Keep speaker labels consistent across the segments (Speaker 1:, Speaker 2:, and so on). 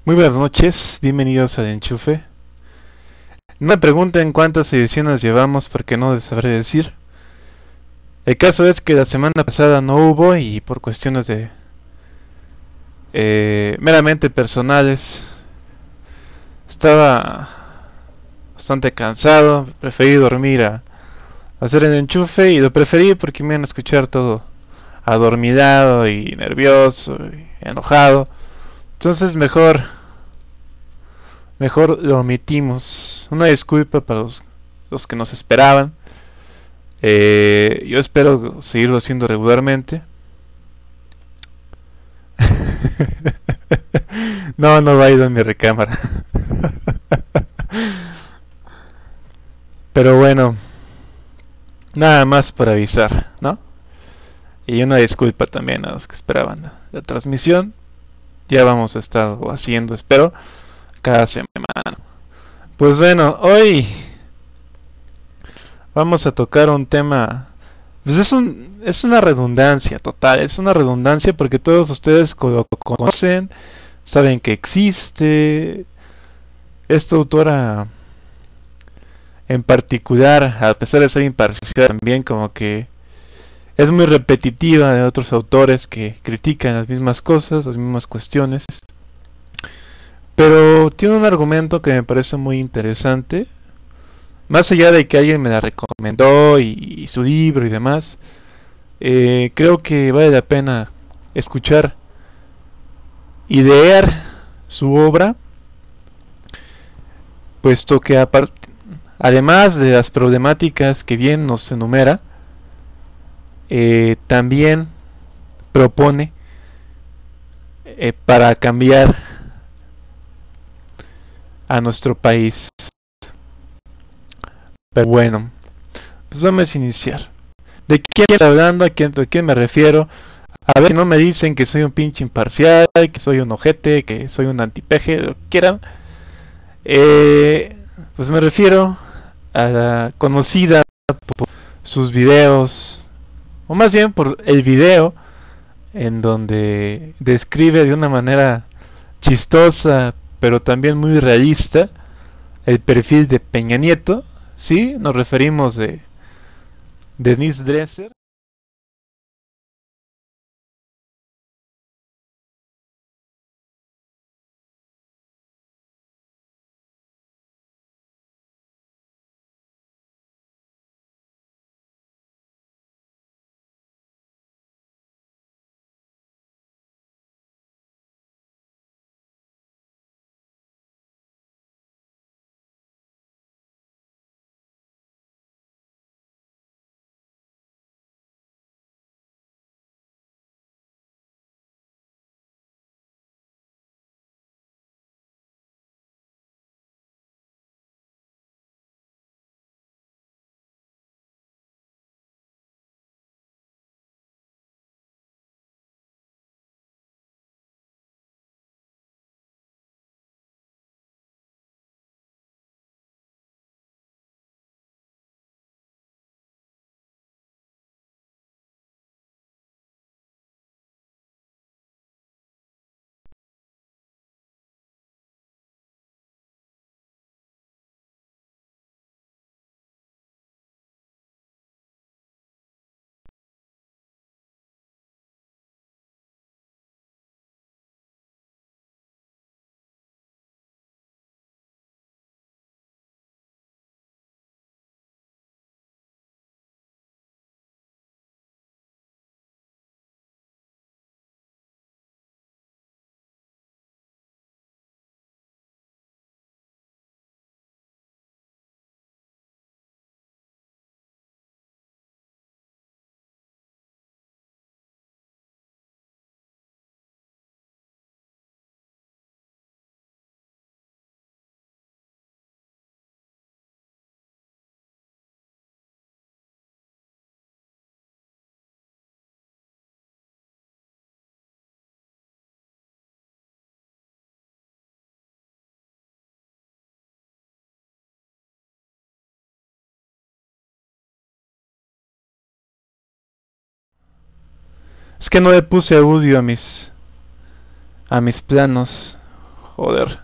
Speaker 1: Muy buenas noches, bienvenidos a Enchufe. No me pregunten cuántas ediciones llevamos porque no les sabré decir. El caso es que la semana pasada no hubo y por cuestiones de meramente personales estaba bastante cansado, preferí dormir a hacer el enchufe y lo preferí porque me iban a escuchar todo adormilado y nervioso y enojado. Entonces mejor lo omitimos. Una disculpa para los que nos esperaban. Yo espero seguirlo haciendo regularmente. No va a ir en mi recámara. Pero bueno, nada más por avisar, ¿no? Y una disculpa también a los que esperaban la transmisión. Ya vamos a estar haciendo, espero, cada semana. Pues bueno, hoy vamos a tocar un tema. Pues es una redundancia total, es una redundancia porque todos ustedes lo conocen, saben que existe. Esta autora en particular, a pesar de ser imparcial, también como que es muy repetitiva de otros autores que critican las mismas cosas, las mismas cuestiones. Pero tiene un argumento que me parece muy interesante. Más allá de que alguien me la recomendó y su libro y demás, creo que vale la pena escuchar y leer su obra, puesto que además de las problemáticas que bien nos enumera, también propone para cambiar a nuestro país. Pero bueno, pues vamos a iniciar. ¿De quién estoy hablando? ¿A quién me refiero? A ver si no me dicen que soy un pinche imparcial, que soy un ojete, que soy un antipeje, lo que quieran. Eh, pues me refiero a la conocida por sus videos, o más bien por el video en donde describe de una manera chistosa, pero también muy realista, el perfil de Peña Nieto. Sí, nos referimos de Denise Dresser. Es que no le puse audio a mis planos. Joder.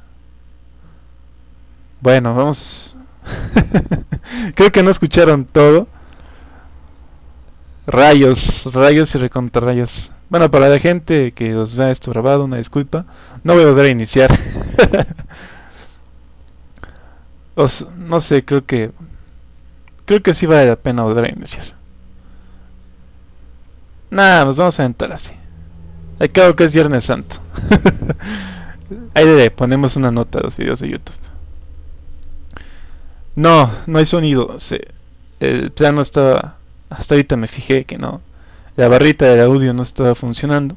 Speaker 1: Bueno, vamos. Creo que no escucharon todo. Rayos, rayos y recontra rayos. Bueno, para la gente que os vea esto grabado, una disculpa. No voy a volver a iniciar. No sé, creo que sí vale la pena volver a iniciar. Nada, nos vamos a entrar así. Al cabo que es Viernes Santo. Ahí le ponemos una nota a los videos de YouTube. No, no hay sonido. El plano estaba... Hasta ahorita me fijé que no. La barrita del audio no estaba funcionando.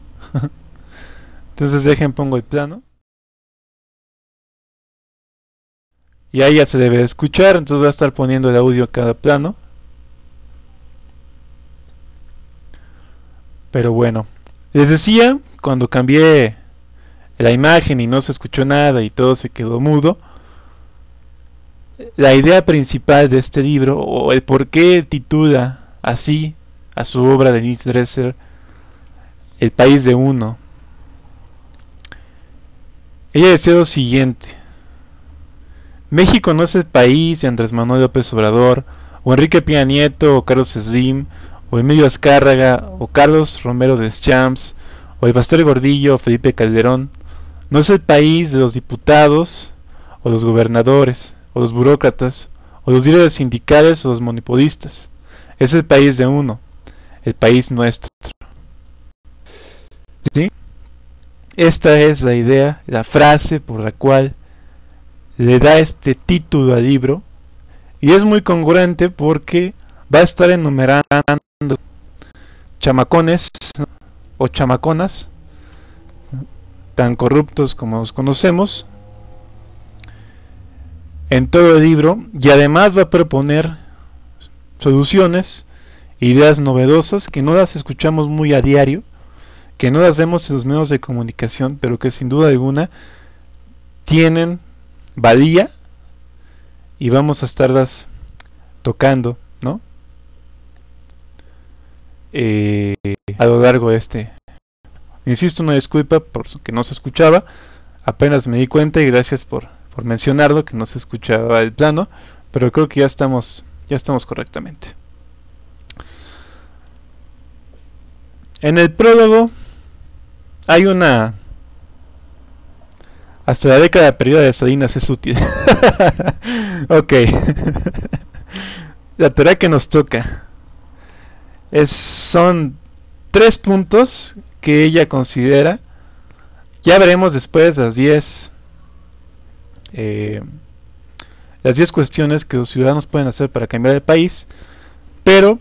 Speaker 1: Entonces dejen, pongo el plano. Y ahí ya se debe escuchar. Entonces voy a estar poniendo el audio a cada plano. Pero bueno. Les decía, cuando cambié la imagen y no se escuchó nada y todo se quedó mudo, la idea principal de este libro, o el por qué titula así a su obra de Denise Dresser, El país de uno. Ella decía lo siguiente: México no es el país de Andrés Manuel López Obrador, o Enrique Peña Nieto, o Carlos Slim, o Emilio Azcárraga, o Carlos Romero Deschamps, o el Pastor Gordillo, o Felipe Calderón. No es el país de los diputados, o los gobernadores, o los burócratas, o los líderes sindicales, o los monopolistas. Es el país de uno, el país nuestro. ¿Sí? Esta es la idea, la frase por la cual le da este título al libro, y es muy congruente porque va a estar enumerando chamacones o chamaconas tan corruptos como los conocemos en todo el libro, y además va a proponer soluciones, ideas novedosas que no las escuchamos muy a diario, que no las vemos en los medios de comunicación, pero que sin duda alguna tienen valía y vamos a estarlas tocando, ¿no? A lo largo de este. Insisto, una disculpa por que no se escuchaba, apenas me di cuenta y gracias por mencionarlo, que no se escuchaba el plano, pero creo que ya estamos correctamente. En el prólogo hay una... Hasta la década perdida de Salinas es útil. Ok. La tarea que nos toca son 3 puntos que ella considera. Ya veremos después las 10 cuestiones que los ciudadanos pueden hacer para cambiar el país. Pero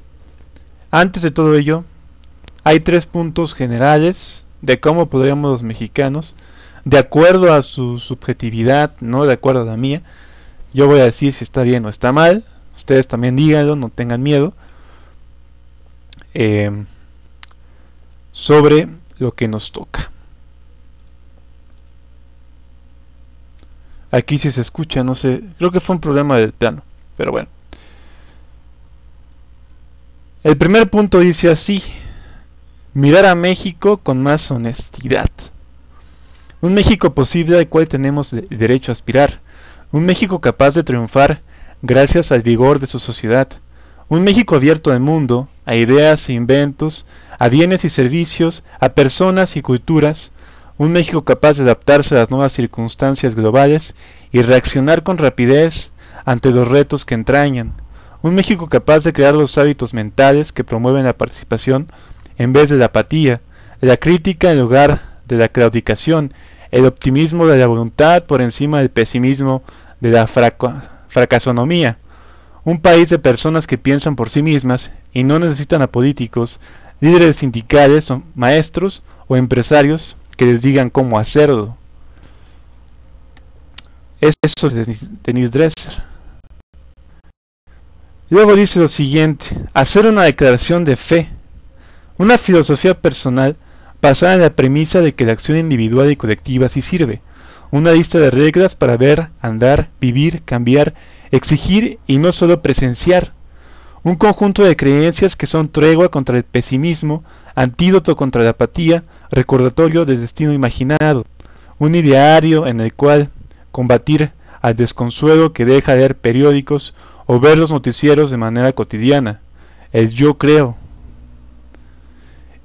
Speaker 1: antes de todo ello, hay 3 puntos generales de cómo podríamos los mexicanos, de acuerdo a su subjetividad, no de acuerdo a la mía. Yo voy a decir si está bien o está mal. Ustedes también díganlo, no tengan miedo. Sobre lo que nos toca. Aquí sí se escucha, no sé. Creo que fue un problema del plano, pero bueno. El primer punto dice así: mirar a México con más honestidad. Un México posible al cual tenemos derecho a aspirar. Un México capaz de triunfar gracias al vigor de su sociedad. Un México abierto al mundo, a ideas e inventos, a bienes y servicios, a personas y culturas. Un México capaz de adaptarse a las nuevas circunstancias globales y reaccionar con rapidez ante los retos que entrañan. Un México capaz de crear los hábitos mentales que promueven la participación en vez de la apatía, la crítica en lugar de la claudicación, el optimismo de la voluntad por encima del pesimismo de la fracasonomía. Un país de personas que piensan por sí mismas y no necesitan a políticos, líderes sindicales, o maestros o empresarios que les digan cómo hacerlo. Eso es Denise Dresser. Luego dice lo siguiente: hacer una declaración de fe, una filosofía personal basada en la premisa de que la acción individual y colectiva sí sirve, una lista de reglas para ver, andar, vivir, cambiar, exigir y no solo presenciar, un conjunto de creencias que son tregua contra el pesimismo, antídoto contra la apatía, recordatorio del destino imaginado, un ideario en el cual combatir al desconsuelo que deja leer periódicos o ver los noticieros de manera cotidiana, el yo creo.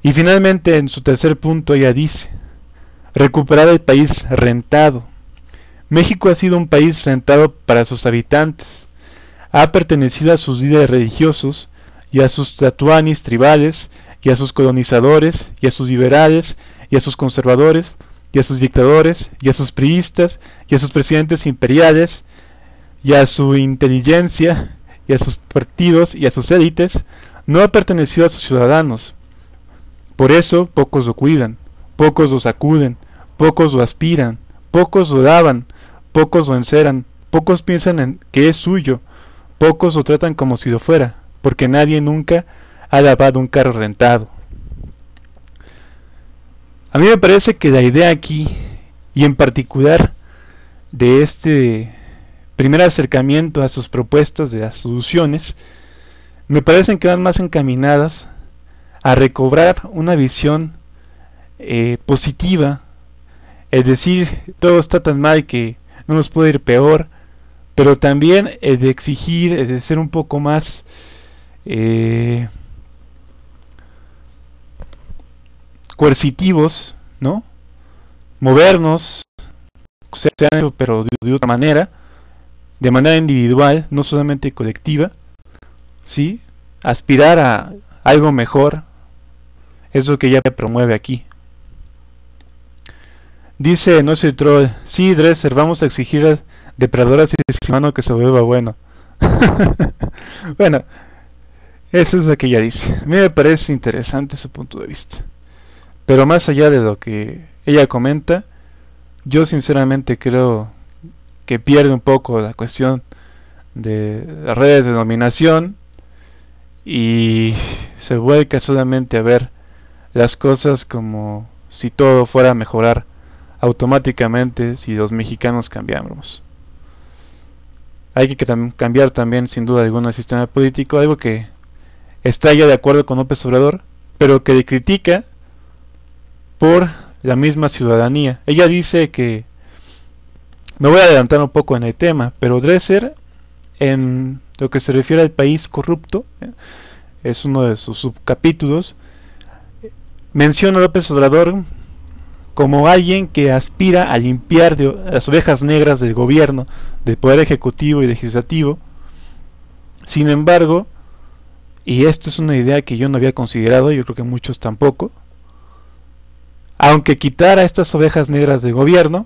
Speaker 1: Y finalmente en su tercer punto ella dice, recuperar el país rentado. México ha sido un país rentado para sus habitantes, ha pertenecido a sus líderes religiosos y a sus tatuanis tribales y a sus colonizadores y a sus liberales y a sus conservadores y a sus dictadores y a sus priistas y a sus presidentes imperiales y a su inteligencia y a sus partidos y a sus élites. No ha pertenecido a sus ciudadanos. Por eso pocos lo cuidan, pocos lo sacuden, pocos lo aspiran, pocos lo lavan, pocos lo enceran, pocos piensan en que es suyo, pocos lo tratan como si lo fuera, porque nadie nunca ha lavado un carro rentado. A mí me parece que la idea aquí, y en particular de este primer acercamiento a sus propuestas de las soluciones, me parecen que van más encaminadas a recobrar una visión positiva, es decir, todo está tan mal que no nos puede ir peor, pero también el de exigir, es de ser un poco más coercitivos, ¿no? Movernos, pero de otra manera, de manera individual, no solamente colectiva, ¿sí? Aspirar a algo mejor, es lo que ella promueve aquí. Dice, no soy troll, sí, Dresser, vamos a exigir al depredador asesino que se vuelva bueno. Bueno, eso es lo que ella dice. A mí me parece interesante su punto de vista. Pero más allá de lo que ella comenta, yo sinceramente creo que pierde un poco la cuestión de las redes de dominación y se vuelca solamente a ver las cosas como si todo fuera a mejorar automáticamente si los mexicanos cambiáramos. Hay que cambiar también sin duda alguna el sistema político, algo que está ya de acuerdo con López Obrador, pero que le critica por la misma ciudadanía. Ella dice que, me voy a adelantar un poco en el tema, pero Dresser, en lo que se refiere al país corrupto, es uno de sus subcapítulos, menciona a López Obrador como alguien que aspira a limpiar las ovejas negras del gobierno, del poder ejecutivo y legislativo. Sin embargo, y esto es una idea que yo no había considerado, yo creo que muchos tampoco, aunque quitara estas ovejas negras del gobierno,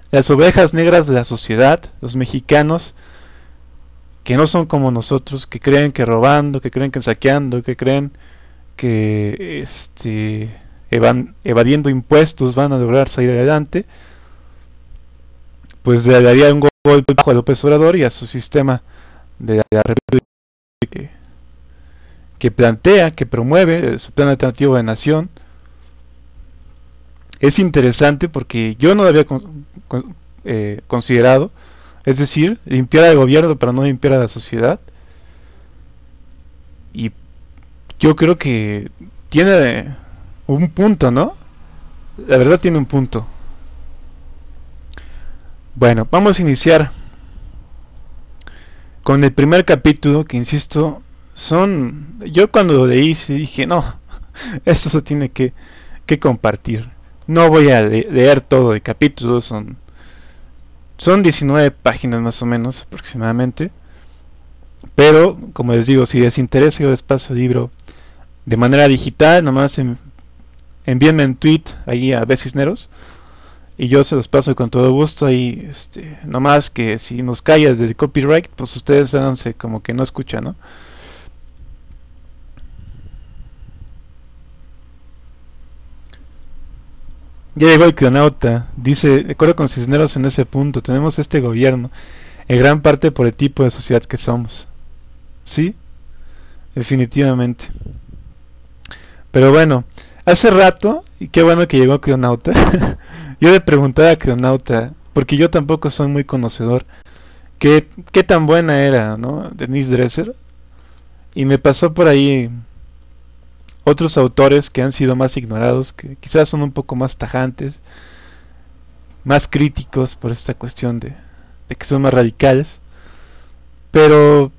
Speaker 1: las ovejas negras de la sociedad, los mexicanos, que no son como nosotros, que creen que robando, que creen que saqueando, que creen que evadiendo impuestos van a lograr salir adelante, pues le daría un golpe bajo a López Obrador y a su sistema de la República que plantea, que promueve su plan alternativo de nación. Es interesante porque yo no lo había considerado, es decir, limpiar al gobierno para no limpiar a la sociedad. Y yo creo que tiene un punto, ¿no? La verdad tiene un punto. Bueno, vamos a iniciar con el primer capítulo, que insisto, yo cuando lo leí dije, no, esto se tiene que compartir. No voy a leer todo el capítulo, son 19 páginas más o menos aproximadamente. Pero, como les digo, si les interesa, yo les paso el libro de manera digital, nomás envíenme un tweet ahí a Becisneros y yo se los paso con todo gusto. Ahí, nomás que si nos calla del copyright, pues ustedes háganse como que no escuchan, ¿no? Ya llegó el cronauta, dice, de acuerdo con Cisneros en ese punto, tenemos este gobierno, en gran parte por el tipo de sociedad que somos. Sí, definitivamente. Pero bueno, hace rato, y qué bueno que llegó Cronauta, yo le preguntaba a Cronauta, porque yo tampoco soy muy conocedor, qué tan buena era, ¿no? Denise Dresser, y me pasó por ahí otros autores que han sido más ignorados, que quizás son un poco más tajantes, más críticos por esta cuestión de que son más radicales. Pero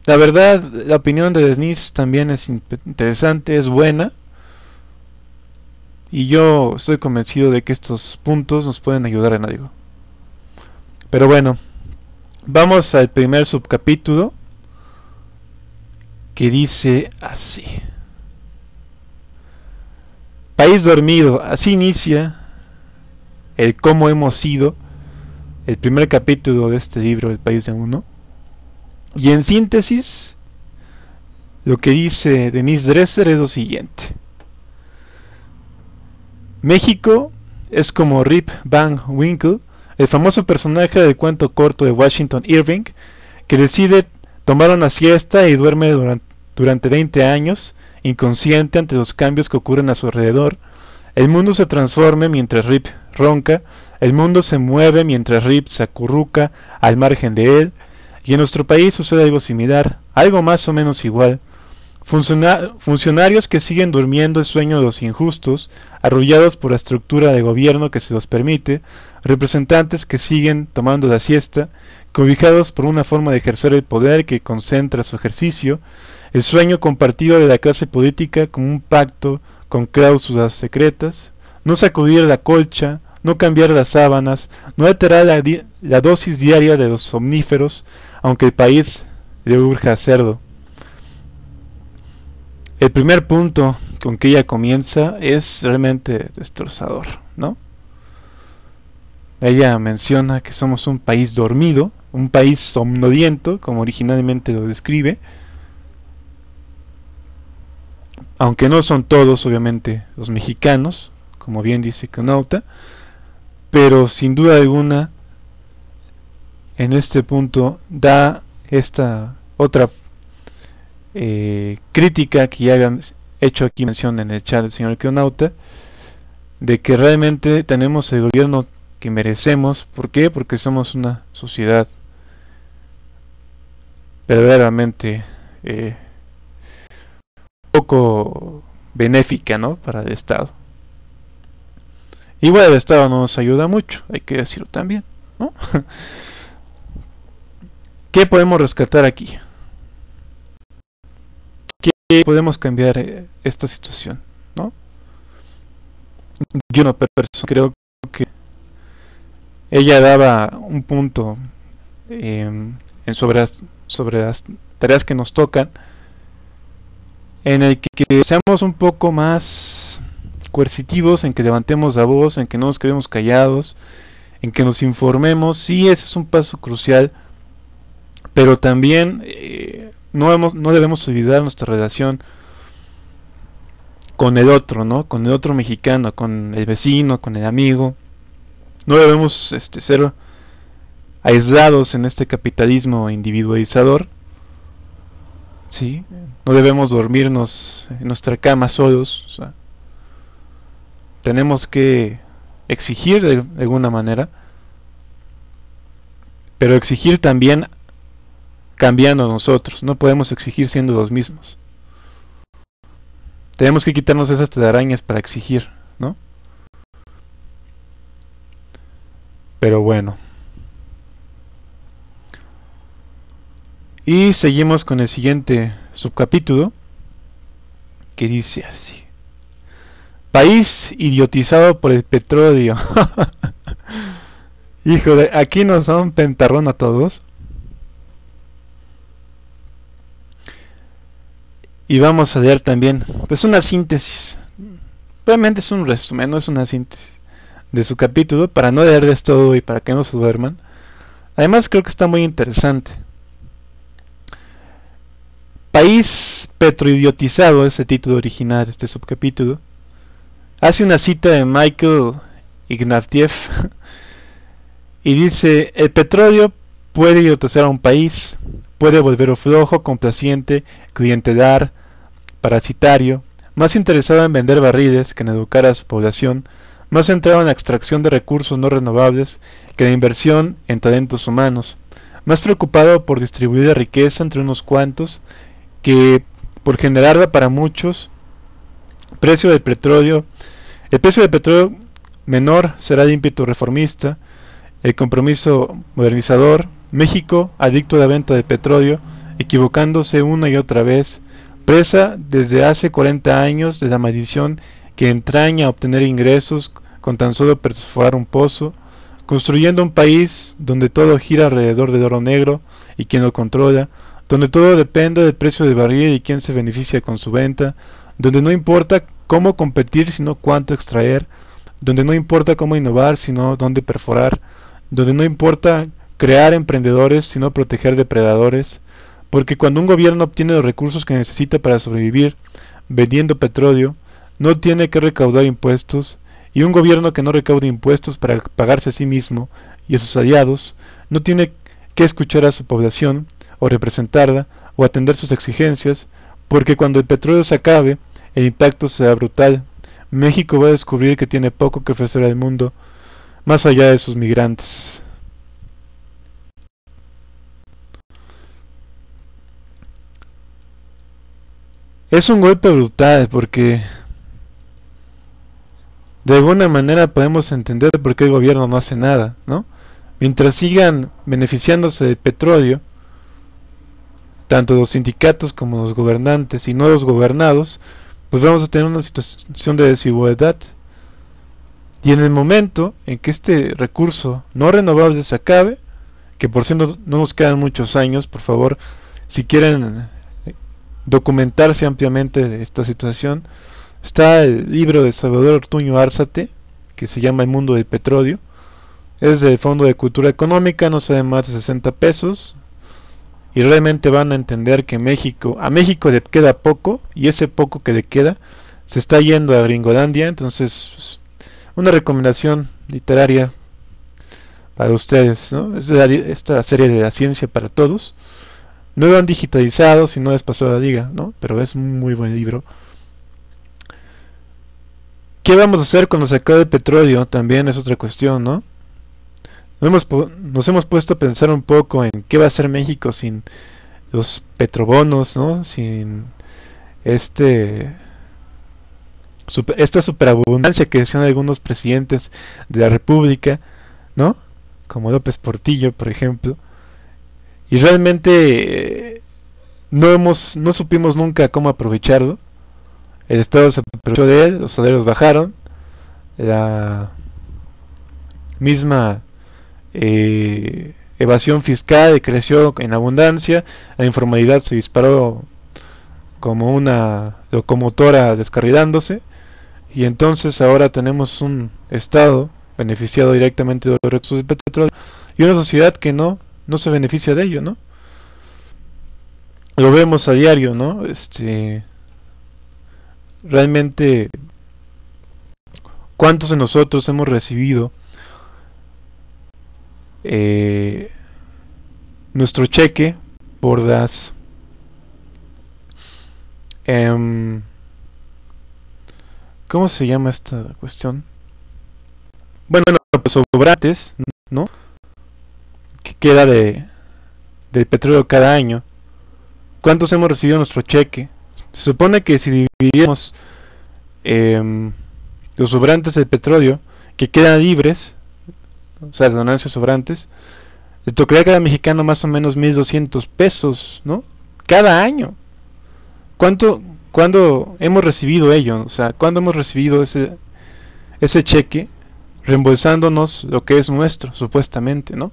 Speaker 1: la verdad, la opinión de Denise también es interesante, es buena. Y yo estoy convencido de que estos puntos nos pueden ayudar en algo. Pero bueno, vamos al primer subcapítulo, que dice así: País dormido. Así inicia el cómo hemos sido, el primer capítulo de este libro, El País de Uno. Y en síntesis, lo que dice Denise Dresser es lo siguiente: México es como Rip Van Winkle, el famoso personaje del cuento corto de Washington Irving, que decide tomar una siesta y duerme durante 20 años, inconsciente ante los cambios que ocurren a su alrededor. El mundo se transforma mientras Rip ronca, el mundo se mueve mientras Rip se acurruca al margen de él, y en nuestro país sucede algo similar, algo más o menos igual. Funcionarios que siguen durmiendo el sueño de los injustos, arrullados por la estructura de gobierno que se los permite, representantes que siguen tomando la siesta, cobijados por una forma de ejercer el poder que concentra su ejercicio, el sueño compartido de la clase política como un pacto con cláusulas secretas, no sacudir la colcha, no cambiar las sábanas, no alterar la dosis diaria de los somníferos, aunque el país le urja hacerlo. El primer punto con que ella comienza es realmente destrozador, ¿no? Ella menciona que somos un país dormido, un país somnoliento, como originalmente lo describe, aunque no son todos, obviamente, los mexicanos, como bien dice Knauta, pero sin duda alguna, en este punto da esta otra crítica que ya habían hecho aquí mención en el chat del señor Knauta, de que realmente tenemos el gobierno que merecemos. ¿Por qué? Porque somos una sociedad verdaderamente poco benéfica, ¿no?, para el Estado. Igual el Estado no nos ayuda mucho, hay que decirlo también, ¿no? ¿Qué podemos rescatar aquí? ¿Qué podemos cambiar esta situación, ¿no? Yo no creo que ella daba un punto sobre las tareas que nos tocan, en el que seamos un poco más coercitivos, en que levantemos la voz, en que no nos quedemos callados, en que nos informemos. Sí, ese es un paso crucial, pero también no debemos olvidar nuestra relación con el otro, ¿no? Con el otro mexicano, con el vecino, con el amigo. No debemos ser aislados en este capitalismo individualizador, ¿sí? No debemos dormirnos en nuestra cama solos. O sea, tenemos que exigir de alguna manera, pero exigir también cambiando a nosotros. No podemos exigir siendo los mismos. Tenemos que quitarnos esas telarañas para exigir, ¿no? Pero bueno. Y seguimos con el siguiente subcapítulo, que dice así: País idiotizado por el petróleo. Híjole, aquí nos da un pentarrón a todos. Y vamos a leer también, pues, una síntesis. Realmente es un resumen, no es una síntesis de su capítulo, para no leerles todo y para que no se duerman. Además creo que está muy interesante. País petroidiotizado es el título original de este subcapítulo. Hace una cita de Michael Ignatieff y dice: el petróleo puede idiotizar a un país, puede volverlo flojo, complaciente, clientelar, parasitario, más interesado en vender barriles que en educar a su población, más centrado en la extracción de recursos no renovables que en la inversión en talentos humanos, más preocupado por distribuir la riqueza entre unos cuantos que por generarla para muchos. El precio del petróleo menor será el ímpetu reformista, el compromiso modernizador. México, adicto a la venta de petróleo, equivocándose una y otra vez, presa desde hace 40 años de la maldición que entraña obtener ingresos con tan solo perforar un pozo, construyendo un país donde todo gira alrededor del oro negro y quien lo controla, donde todo depende del precio del barril y quién se beneficia con su venta, donde no importa cómo competir sino cuánto extraer, donde no importa cómo innovar sino dónde perforar, donde no importa crear emprendedores sino proteger depredadores, porque cuando un gobierno obtiene los recursos que necesita para sobrevivir vendiendo petróleo, no tiene que recaudar impuestos, y un gobierno que no recaude impuestos para pagarse a sí mismo y a sus aliados, no tiene que escuchar a su población, o representarla, o atender sus exigencias, porque cuando el petróleo se acabe, el impacto será brutal. México va a descubrir que tiene poco que ofrecer al mundo, más allá de sus migrantes. Es un golpe brutal porque de alguna manera podemos entender por qué el gobierno no hace nada, ¿no? Mientras sigan beneficiándose del petróleo, tanto los sindicatos como los gobernantes y no los gobernados, pues vamos a tener una situación de desigualdad. Y en el momento en que este recurso no renovable se acabe, que por cierto no nos quedan muchos años, por favor, si quieren documentarse ampliamente de esta situación, está el libro de Salvador Ortuño Árzate, que se llama El mundo del petróleo. Es del Fondo de Cultura Económica, no sale más de 60 pesos. Y realmente van a entender que a México le queda poco, y ese poco que le queda se está yendo a Gringolandia. Entonces, pues, una recomendación literaria para ustedes, ¿no? Es esta serie de La ciencia para todos. No lo han digitalizado, si no les pasó la liga, ¿no? Pero es un muy buen libro. ¿Qué vamos a hacer cuando se acabe el petróleo? También es otra cuestión, ¿no? Nos hemos puesto a pensar un poco en qué va a hacer México sin los petrobonos, ¿no? Sin esta superabundancia que decían algunos presidentes de la República, ¿no? Como López Portillo, por ejemplo. Y realmente no supimos nunca cómo aprovecharlo. El Estado se aprovechó de él, los salarios bajaron, la misma evasión fiscal creció en abundancia, la informalidad se disparó como una locomotora descarrilándose, y entonces ahora tenemos un Estado beneficiado directamente de los recursos del petróleo y una sociedad que no se beneficia de ello, ¿no? Lo vemos a diario, ¿no? Realmente, ¿cuántos de nosotros hemos recibido nuestro cheque por las ¿cómo se llama esta cuestión? Bueno, pues sobrantes, ¿no? Que queda del petróleo cada año. ¿Cuántos hemos recibido nuestro cheque? Se supone que si dividimos los sobrantes del petróleo que quedan libres, o sea, las ganancias sobrantes, le tocaría a cada mexicano más o menos 1,200 pesos, ¿no? Cada año. ¿Cuándo hemos recibido ello? O sea, ¿cuándo hemos recibido ese cheque reembolsándonos lo que es nuestro, supuestamente, ¿no?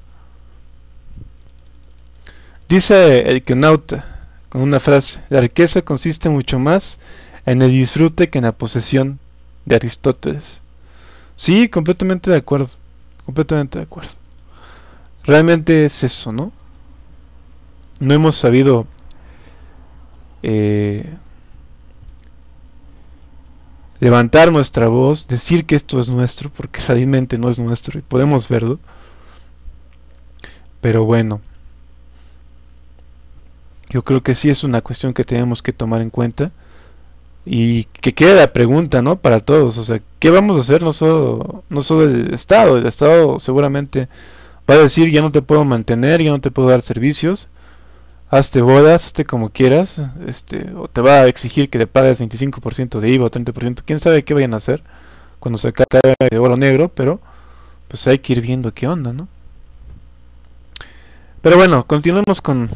Speaker 1: Dice el Kenauta con una frase: la riqueza consiste mucho más en el disfrute que en la posesión, de Aristóteles. Sí, completamente de acuerdo. Completamente de acuerdo. Realmente es eso, ¿no? No hemos sabido levantar nuestra voz, decir que esto es nuestro, porque realmente no es nuestro y podemos verlo. Pero bueno, yo creo que sí es una cuestión que tenemos que tomar en cuenta. Y que quede la pregunta, ¿no? Para todos, o sea, ¿qué vamos a hacer? No solo el Estado seguramente va a decir: ya no te puedo mantener, ya no te puedo dar servicios, hazte bodas, hazte como quieras, o te va a exigir que le pagues 25% de IVA o 30%, quién sabe qué vayan a hacer. cuando se acabe de oro negro, pero pues hay que ir viendo qué onda, ¿no? Pero bueno, continuemos con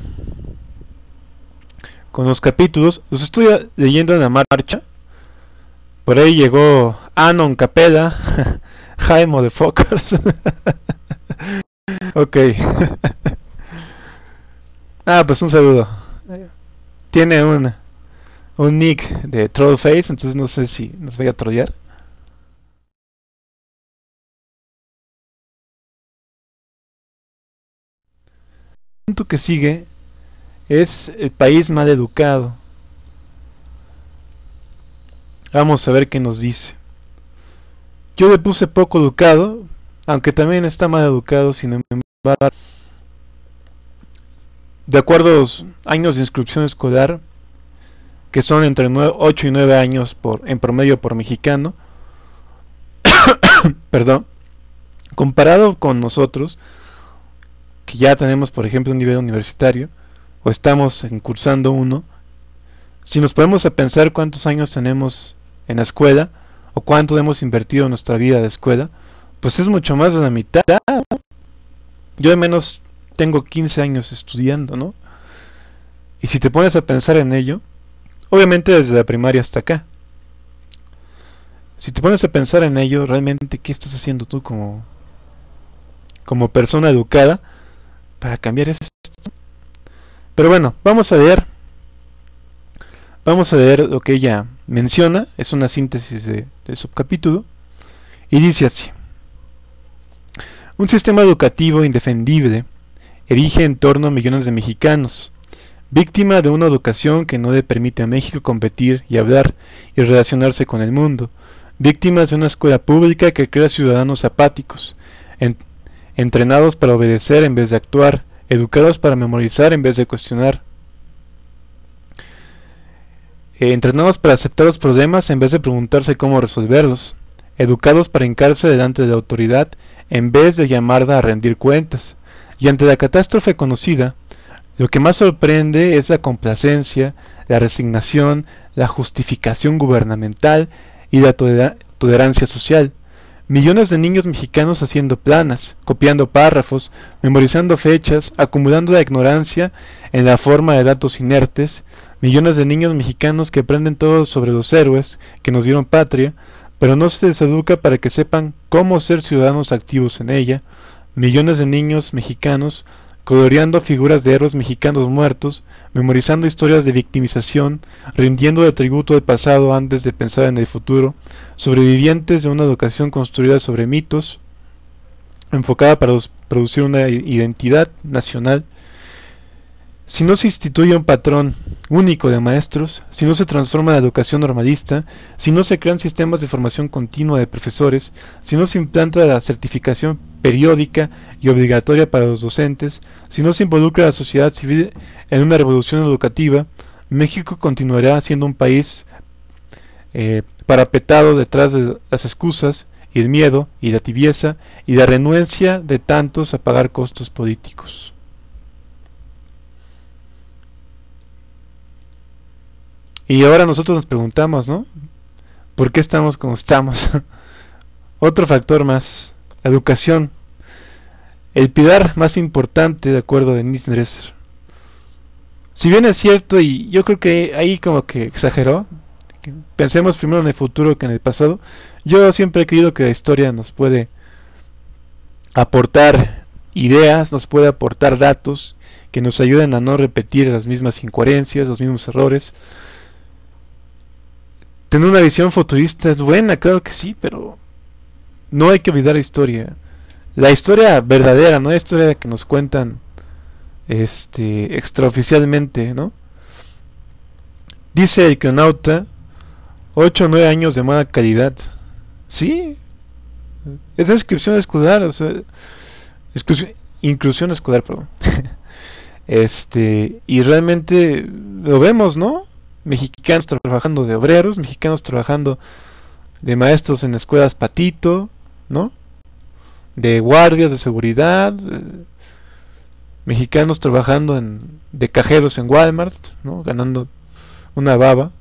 Speaker 1: los capítulos. Los estoy leyendo en la marcha. Por ahí llegó Anon Capella, Jaime de Focus. Ok. Ah, pues un saludo. Tiene un nick de Trollface, entonces no sé si nos vaya a trollear. El punto que sigue es el país mal educado. Vamos a ver qué nos dice. Yo le puse poco educado, aunque también está mal educado, sin embargo, de acuerdo a los años de inscripción escolar, que son entre 8 y 9 años en promedio por mexicano, perdón, comparado con nosotros, que ya tenemos, por ejemplo, un nivel universitario, o estamos cursando uno, si nos ponemos a pensar cuántos años tenemos en la escuela, o cuánto hemos invertido en nuestra vida de escuela, pues es mucho más de la mitad. Yo al menos tengo 15 años estudiando, ¿no? Y si te pones a pensar en ello, obviamente desde la primaria hasta acá, si te pones a pensar en ello, realmente qué estás haciendo tú como persona educada para cambiar esto. Pero bueno, vamos a leer lo que ella menciona. Es una síntesis del subcapítulo y dice así: un sistema educativo indefendible erige en torno a millones de mexicanos, víctima de una educación que no le permite a México competir y hablar y relacionarse con el mundo, víctimas de una escuela pública que crea ciudadanos apáticos, entrenados para obedecer en vez de actuar, educados para memorizar en vez de cuestionar, entrenados para aceptar los problemas en vez de preguntarse cómo resolverlos, educados para hincarse delante de la autoridad en vez de llamarla a rendir cuentas, y ante la catástrofe conocida, lo que más sorprende es la complacencia, la resignación, la justificación gubernamental y la tolerancia social. Millones de niños mexicanos haciendo planas, copiando párrafos, memorizando fechas, acumulando la ignorancia en la forma de datos inertes. Millones de niños mexicanos que aprenden todo sobre los héroes que nos dieron patria, pero no se les educa para que sepan cómo ser ciudadanos activos en ella. Millones de niños mexicanos coloreando figuras de héroes mexicanos muertos, memorizando historias de victimización, rindiendo de tributo al pasado antes de pensar en el futuro, sobrevivientes de una educación construida sobre mitos, enfocada para producir una identidad nacional. Si no se instituye un patrón único de maestros, si no se transforma la educación normalista, si no se crean sistemas de formación continua de profesores, si no se implanta la certificación periódica y obligatoria para los docentes, si no se involucra a la sociedad civil en una revolución educativa, México continuará siendo un país parapetado detrás de las excusas y el miedo y la tibieza y la renuencia de tantos a pagar costos políticos. Y ahora nosotros nos preguntamos, ¿no? ¿Por qué estamos como estamos? Otro factor más, la educación. El pilar más importante, de acuerdo a Denise Dresser. Si bien es cierto, y yo creo que ahí como que exageró, que pensemos primero en el futuro que en el pasado, yo siempre he creído que la historia nos puede aportar ideas, nos puede aportar datos que nos ayuden a no repetir las mismas incoherencias, los mismos errores. Tener una visión futurista es buena, claro que sí, pero no hay que olvidar la historia. La historia verdadera, no la historia que nos cuentan extraoficialmente, ¿no? Dice el cronauta, 8 o 9 años de mala calidad. Sí, es descripción escolar, o sea, inclusión escolar, perdón. Y realmente lo vemos, ¿no? Mexicanos trabajando de obreros, mexicanos trabajando de maestros en escuelas patito, ¿no? De guardias de seguridad, mexicanos trabajando de cajeros en Walmart, ¿no? Ganando una baba.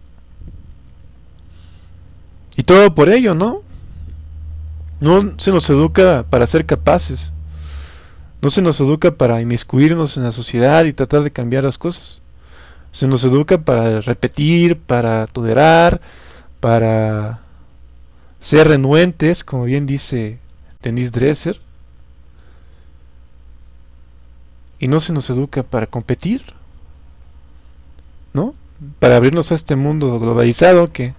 Speaker 1: Y todo por ello, ¿no? No se nos educa para ser capaces. No se nos educa para inmiscuirnos en la sociedad y tratar de cambiar las cosas. Se nos educa para repetir, para tolerar, para ser renuentes, como bien dice Denise Dresser. Y no se nos educa para competir, ¿no? Para abrirnos a este mundo globalizado que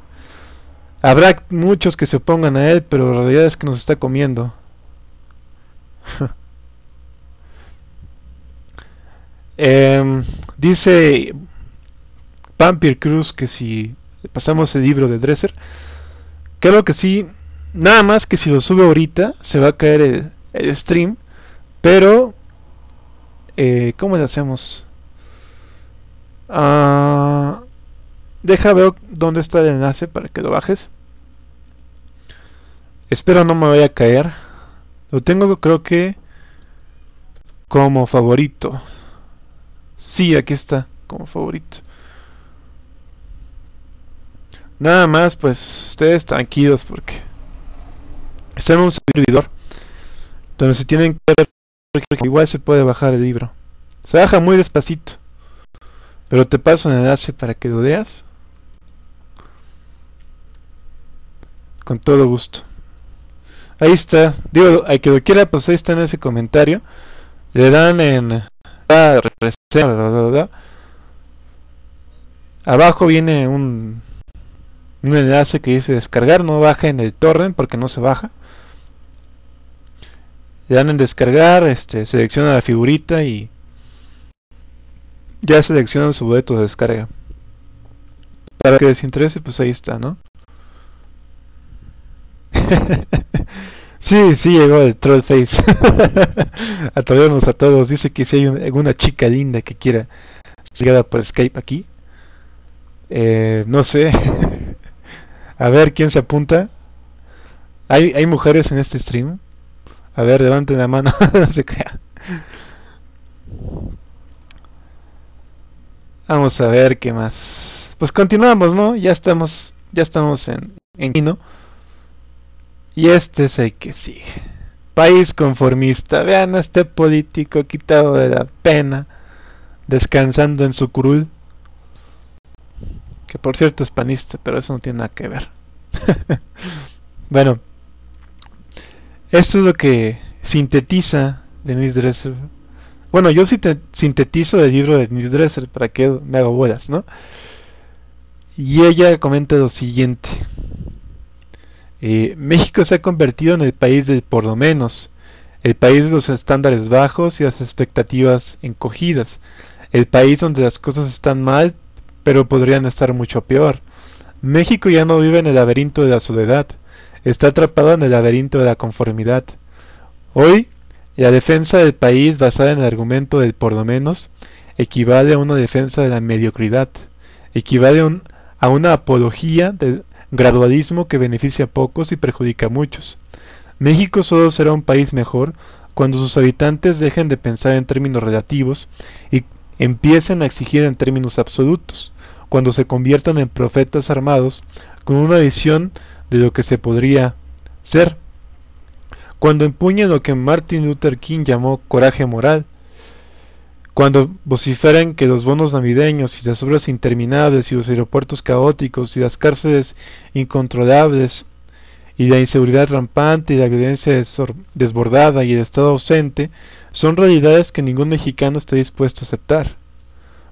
Speaker 1: habrá muchos que se opongan a él, pero la realidad es que nos está comiendo. Dice Pampir Cruz que si pasamos el libro de Dresser, creo que sí, nada más que si lo sube ahorita se va a caer el stream, pero ¿cómo le hacemos? Deja ver dónde está el enlace para que lo bajes. Espero no me vaya a caer. Lo tengo, creo que como favorito. Sí, aquí está, como favorito. Nada más, pues ustedes tranquilos porque está en un servidor donde se tienen que ver, igual se puede bajar el libro. Se baja muy despacito, pero te paso un enlace para que lo veas con todo gusto. Ahí está, digo, al que lo quiera, pues ahí está en ese comentario. Le dan en reseña, abajo viene un enlace que dice descargar, no baja en el torrent porque no se baja. Le dan en descargar, selecciona la figurita y ya seleccionan su boleto de descarga. Para que les interese, pues ahí está, ¿no? Sí, sí, llegó el troll face. A trolearnos a todos. Dice que si hay alguna chica linda que quiera llegar por Skype aquí. No sé. A ver quién se apunta. ¿Hay mujeres en este stream? A ver, levanten la mano. No se crea. Vamos a ver qué más. Pues continuamos, ¿no? Ya estamos en Kino. Y este es el que sigue. País conformista. Vean a este político quitado de la pena, descansando en su curul. Que por cierto es panista, pero eso no tiene nada que ver. Bueno, esto es lo que sintetiza Denise Dresser. Bueno, yo sintetizo el libro de Denise Dresser para que me haga bolas, ¿no? Y ella comenta lo siguiente. México se ha convertido en el país del por lo menos, el país de los estándares bajos y las expectativas encogidas, el país donde las cosas están mal, pero podrían estar mucho peor. México ya no vive en el laberinto de la soledad, está atrapado en el laberinto de la conformidad. Hoy, la defensa del país basada en el argumento del por lo menos equivale a una defensa de la mediocridad, equivale a una apología del gradualismo que beneficia a pocos y perjudica a muchos. México solo será un país mejor cuando sus habitantes dejen de pensar en términos relativos y empiecen a exigir en términos absolutos, cuando se conviertan en profetas armados con una visión de lo que se podría ser, cuando empuñen lo que Martin Luther King llamó coraje moral, cuando vociferen que los bonos navideños y las obras interminables y los aeropuertos caóticos y las cárceles incontrolables y la inseguridad rampante y la violencia desbordada y el estado ausente son realidades que ningún mexicano está dispuesto a aceptar.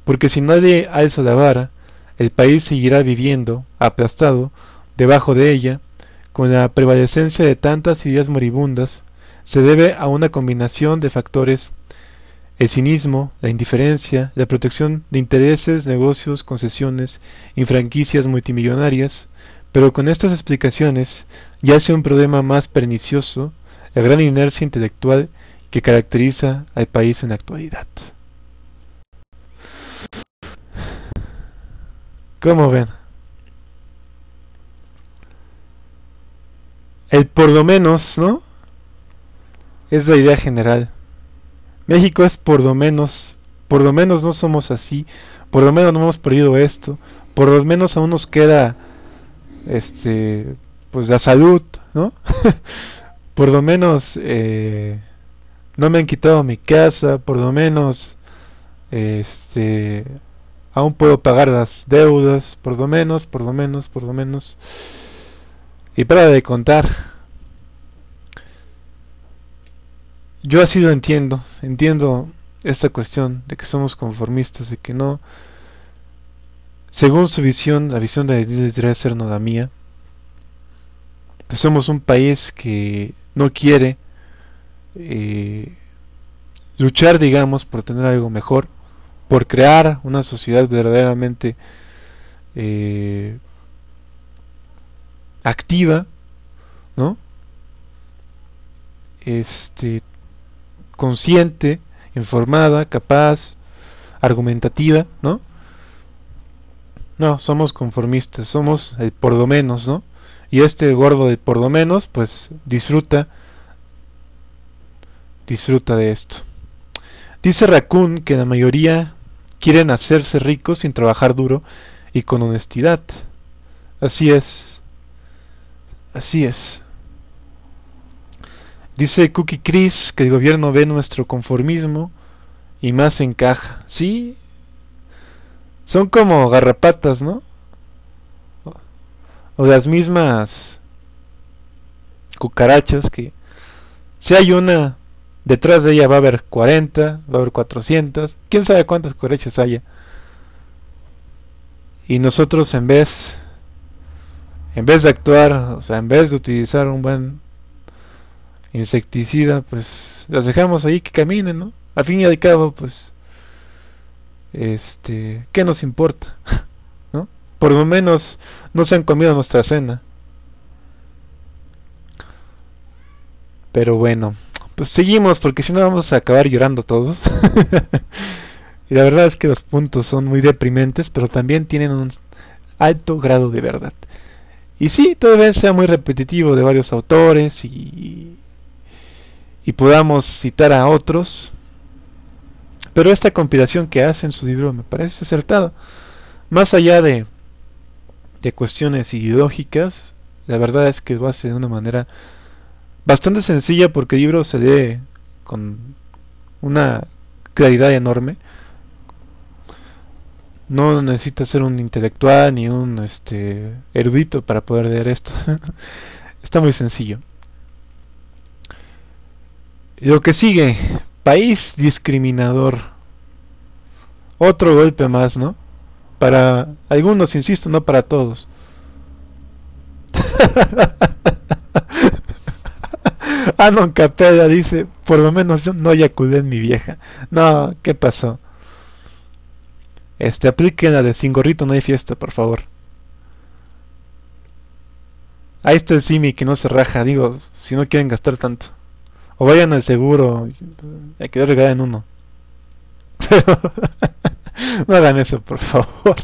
Speaker 1: Porque si nadie alza la vara, el país seguirá viviendo, aplastado, debajo de ella, con la prevalecencia de tantas ideas moribundas. Se debe a una combinación de factores: el cinismo, la indiferencia, la protección de intereses, negocios, concesiones y franquicias multimillonarias, pero con estas explicaciones yace un problema más pernicioso, la gran inercia intelectual que caracteriza al país en la actualidad. ¿Cómo ven? El por lo menos, ¿no? Es la idea general. México es por lo menos no somos así, por lo menos no hemos perdido esto, por lo menos aún nos queda, pues la salud, ¿no? por lo menos no me han quitado mi casa, por lo menos este aún puedo pagar las deudas, por lo menos, por lo menos, por lo menos. Y para de contar, yo así lo entiendo esta cuestión de que somos conformistas, de que no, según su visión, la visión de Dios debería ser no la mía. Que somos un país que no quiere eh, luchar, digamos, por tener algo mejor, por crear una sociedad verdaderamente eh, activa, ¿no? Consciente, informada, capaz, argumentativa, ¿no? No, somos conformistas, somos el por lo menos, ¿no? Y este gordo de por lo menos, pues disfruta de esto. Dice Raccoon que la mayoría quieren hacerse ricos sin trabajar duro y con honestidad. Así es, así es. Dice Cookie Chris que el gobierno ve nuestro conformismo y más encaja. Sí, son como garrapatas, ¿no? O las mismas cucarachas que si hay una, detrás de ella va a haber 40, va a haber 400, quién sabe cuántas cucarachas haya. Y nosotros en vez de actuar, o sea, en vez de utilizar un buen insecticida, pues las dejamos ahí que caminen, ¿no? Al fin y al cabo, pues, ¿qué nos importa? ¿No? Por lo menos no se han comido nuestra cena. Pero bueno, pues seguimos porque si no vamos a acabar llorando todos. Y la verdad es que los puntos son muy deprimentes, pero también tienen un alto grado de verdad. Y sí, todavía sea muy repetitivo de varios autores y podamos citar a otros, pero esta compilación que hace en su libro me parece acertada. Más allá de cuestiones ideológicas, la verdad es que lo hace de una manera bastante sencilla porque el libro se lee con una claridad enorme. No necesita ser un intelectual ni un erudito para poder leer esto. Está muy sencillo. Lo que sigue, país discriminador. Otro golpe más, ¿no? Para algunos, insisto, no para todos. Anon Capella dice, por lo menos yo no eyaculé en mi vieja. No, ¿qué pasó? Apliquen la de sin gorrito no hay fiesta, por favor. Ahí está el Simi que no se raja, digo, si no quieren gastar tanto. O vayan al seguro, hay que regalar en uno. Pero no hagan eso, por favor.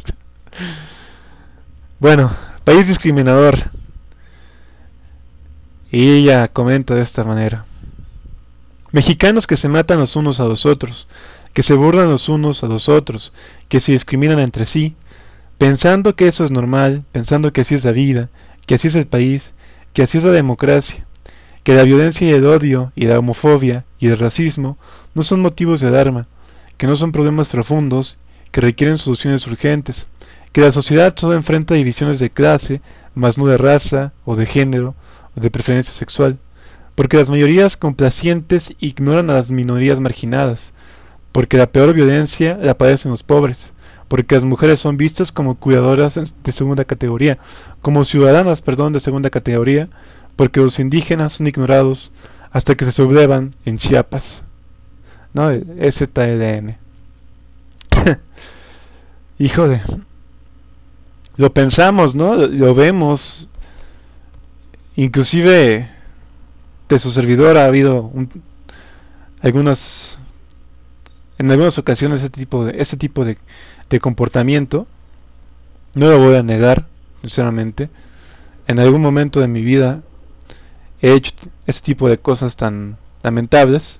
Speaker 1: Bueno, país discriminador. Y ella comenta de esta manera. Mexicanos que se matan los unos a los otros, que se burlan los unos a los otros, que se discriminan entre sí, pensando que eso es normal, pensando que así es la vida, que así es el país, que así es la democracia, que la violencia y el odio y la homofobia y el racismo no son motivos de alarma, que no son problemas profundos que requieren soluciones urgentes, que la sociedad solo enfrenta divisiones de clase, más no de raza o de género o de preferencia sexual, porque las mayorías complacientes ignoran a las minorías marginadas, porque la peor violencia la padecen los pobres, porque las mujeres son vistas como cuidadoras de segunda categoría, como ciudadanas, perdón, de segunda categoría, porque los indígenas son ignorados hasta que se sublevan en Chiapas. ¿No? ZLN. Híjole. Lo pensamos, ¿no? Lo vemos. Inclusive de su servidor ha habido algunas en algunas ocasiones este tipo de comportamiento. No lo voy a negar, sinceramente. En algún momento de mi vida he hecho este tipo de cosas tan lamentables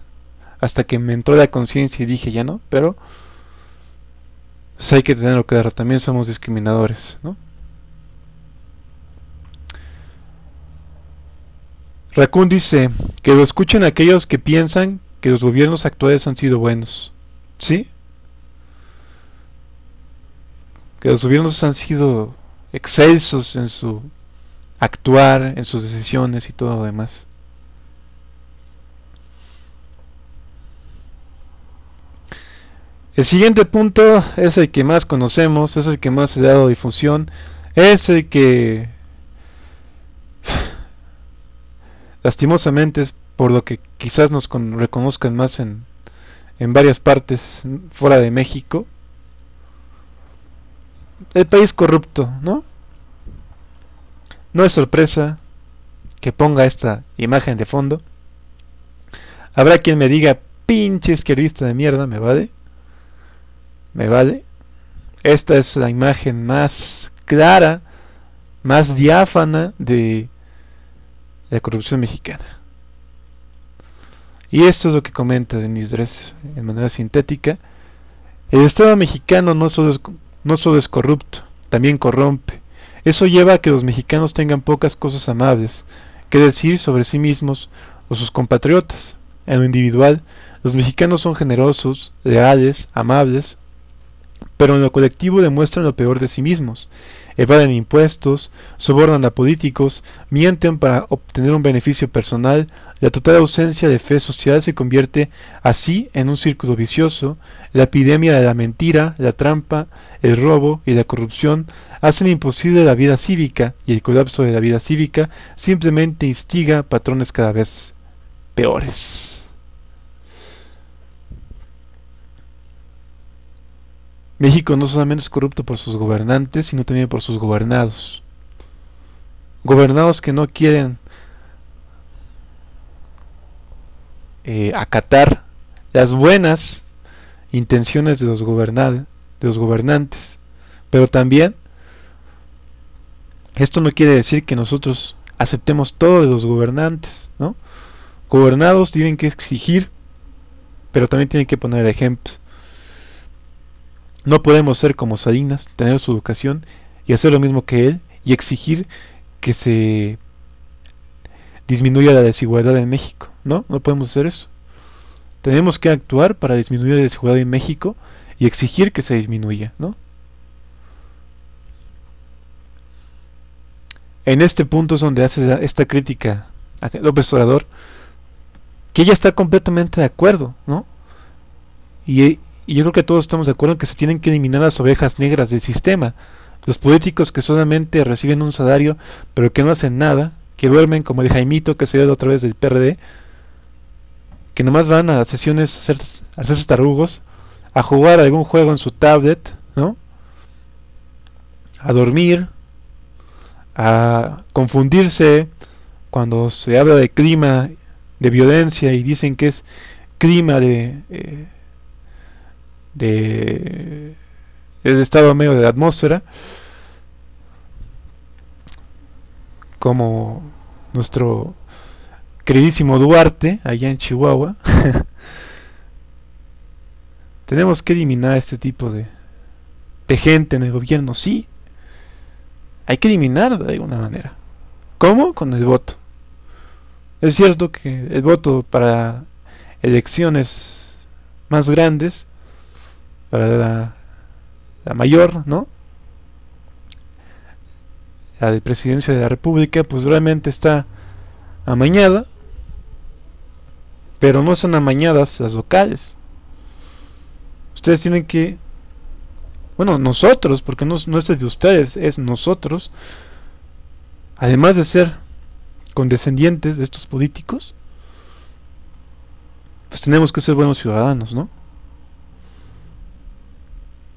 Speaker 1: hasta que me entró la conciencia y dije ya no, pero pues hay que tenerlo claro, también somos discriminadores, ¿no? Raccoon dice que lo escuchen aquellos que piensan que los gobiernos actuales han sido buenos. ¿Sí? Que los gobiernos han sido excelsos en su actuar, en sus decisiones y todo lo demás. El siguiente punto es el que más conocemos, es el que más se ha dado difusión, es el que lastimosamente es por lo que quizás nos reconozcan más en varias partes fuera de México. El país corrupto, ¿no? No es sorpresa que ponga esta imagen de fondo. Habrá quien me diga, pinche izquierdista de mierda, me vale. Me vale. Esta es la imagen más clara, más diáfana de la corrupción mexicana. Y esto es lo que comenta Denis Dresser en manera sintética. El Estado mexicano no solo es corrupto, también corrompe. Eso lleva a que los mexicanos tengan pocas cosas amables que decir sobre sí mismos o sus compatriotas. En lo individual, los mexicanos son generosos, leales, amables, pero en lo colectivo demuestran lo peor de sí mismos. Evaden impuestos, sobornan a políticos, mienten para obtener un beneficio personal. La total ausencia de fe social se convierte así en un círculo vicioso. La epidemia de la mentira, la trampa, el robo y la corrupción hacen imposible la vida cívica, y el colapso de la vida cívica simplemente instiga patrones cada vez peores. México no solamente es corrupto por sus gobernantes, sino también por sus gobernados. Gobernados que no quieren acatar las buenas intenciones de los gobernantes. Pero también esto no quiere decir que nosotros aceptemos todo de los gobernantes, ¿no? Gobernados tienen que exigir, pero también tienen que poner ejemplos. No podemos ser como Salinas, tener su educación y hacer lo mismo que él y exigir que se disminuya la desigualdad en México. No podemos hacer eso. Tenemos que actuar para disminuir la desigualdad en México y exigir que se disminuya, ¿no? En este punto es donde hace esta crítica a López Obrador, que ella está completamente de acuerdo, ¿no? Y yo creo que todos estamos de acuerdo en que se tienen que eliminar las ovejas negras del sistema. Los políticos que solamente reciben un salario, pero que no hacen nada, que duermen como el Jaimito que se dio otra vez del PRD, que nomás van a sesiones a hacerse tarugos, a jugar algún juego en su tablet, ¿no? A dormir, a confundirse cuando se habla de clima, de violencia, y dicen que es clima de el estado medio de la atmósfera, como nuestro queridísimo Duarte allá en Chihuahua. Tenemos que eliminar este tipo de gente en el gobierno, sí, hay que eliminar de alguna manera. ¿Cómo? Con el voto. Es cierto que el voto para elecciones más grandes, para la mayor, ¿no? La de presidencia de la República, pues realmente está amañada, pero no son amañadas las locales. Ustedes tienen que, bueno, nosotros, porque no es de ustedes, es nosotros, además de ser condescendientes de estos políticos, pues tenemos que ser buenos ciudadanos, ¿no?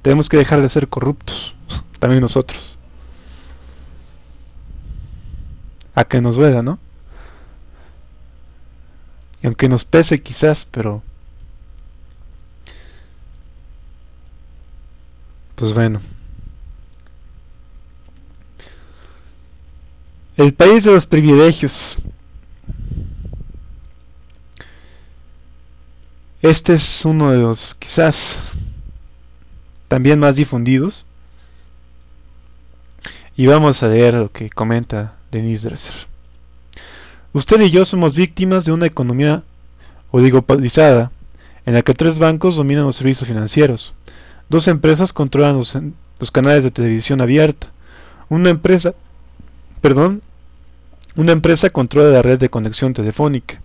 Speaker 1: Tenemos que dejar de ser corruptos, también nosotros. A que nos duela, ¿no? Y aunque nos pese quizás, pero pues bueno. El país de los privilegios. Este es uno de los quizás también más difundidos. Y vamos a leer lo que comenta Denis Dresser. Usted y yo somos víctimas de una economía oligopolizada, en la que tres bancos dominan los servicios financieros, dos empresas controlan los canales de televisión abierta, una empresa, perdón, una empresa controla la red de conexión telefónica,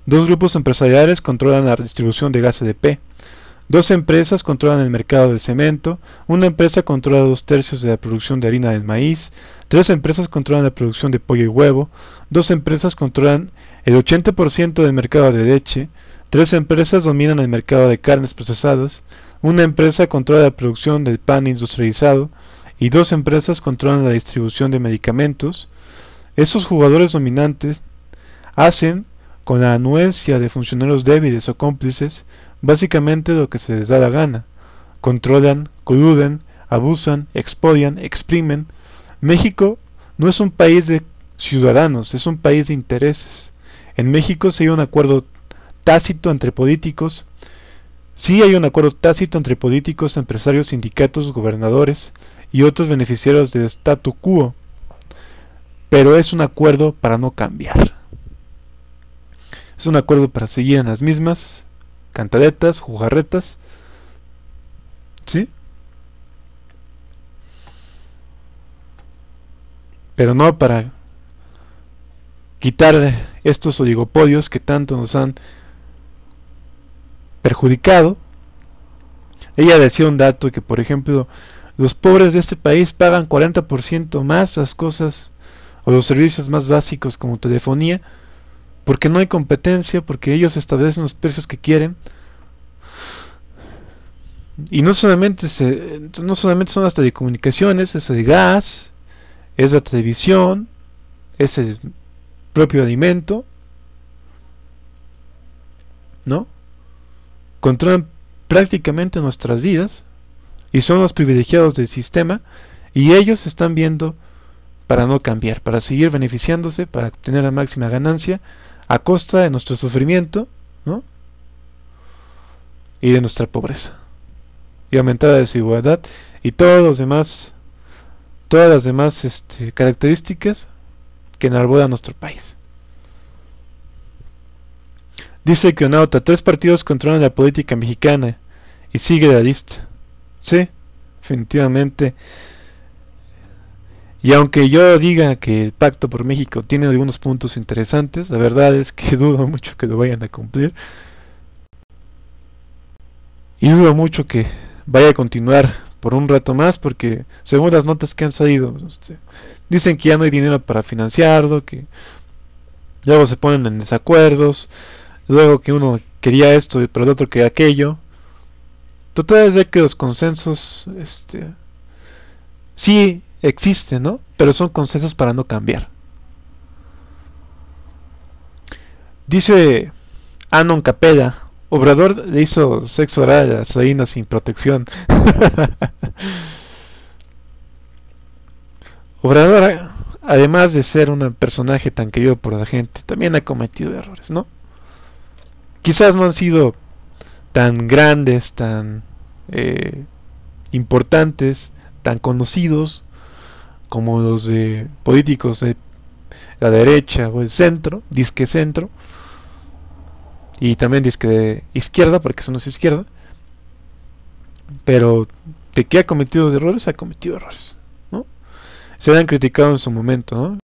Speaker 1: dos grupos empresariales controlan la distribución de gas LP, dos empresas controlan el mercado de cemento, una empresa controla 2/3 de la producción de harina del maíz, tres empresas controlan la producción de pollo y huevo, dos empresas controlan el 80% del mercado de leche, tres empresas dominan el mercado de carnes procesadas, una empresa controla la producción del pan industrializado y dos empresas controlan la distribución de medicamentos. Esos jugadores dominantes hacen, con la anuencia de funcionarios débiles o cómplices, básicamente lo que se les da la gana. Controlan, coluden, abusan, expolian, exprimen. México no es un país de ciudadanos, es un país de intereses. En México sí hay un acuerdo tácito entre políticos, empresarios, sindicatos, gobernadores y otros beneficiarios del statu quo, pero es un acuerdo para no cambiar. Es un acuerdo para seguir en las mismas cantaretas, jugarretas, ¿sí? Pero no para quitar estos oligopolios que tanto nos han perjudicado. Ella decía un dato que, por ejemplo, los pobres de este país pagan 40% más las cosas o los servicios más básicos como telefonía, porque no hay competencia, porque ellos establecen los precios que quieren. Y no solamente son las telecomunicaciones, es el gas, es la televisión, es el propio alimento, ¿no? Controlan prácticamente nuestras vidas y son los privilegiados del sistema, y ellos están viendo para no cambiar, para seguir beneficiándose, para obtener la máxima ganancia a costa de nuestro sufrimiento, ¿no? Y de nuestra pobreza y aumentar la desigualdad y todas las demás características que enarbolan nuestro país. Dice el Cronauta: 3 partidos controlan la política mexicana, y sigue la lista. Sí, definitivamente. Y aunque yo diga que el Pacto por México tiene algunos puntos interesantes, la verdad es que dudo mucho que lo vayan a cumplir. Y dudo mucho que vaya a continuar por un rato más, porque según las notas que han salido, dicen que ya no hay dinero para financiarlo, que luego se ponen en desacuerdos, luego que uno quería esto pero el otro quería aquello. Total es de que los consensos sí existen, ¿no? Pero son consensos para no cambiar. Dice Anon Capella: Obrador le hizo sexo oral a Salinas sin protección. Obrador, además de ser un personaje tan querido por la gente, también ha cometido errores, ¿no? Quizás no han sido tan grandes, tan importantes, tan conocidos como los de políticos de la derecha o el centro, disque centro, y también disque de izquierda, porque eso no es izquierda, pero de que ha cometido errores, ¿no? Se le han criticado en su momento, ¿no?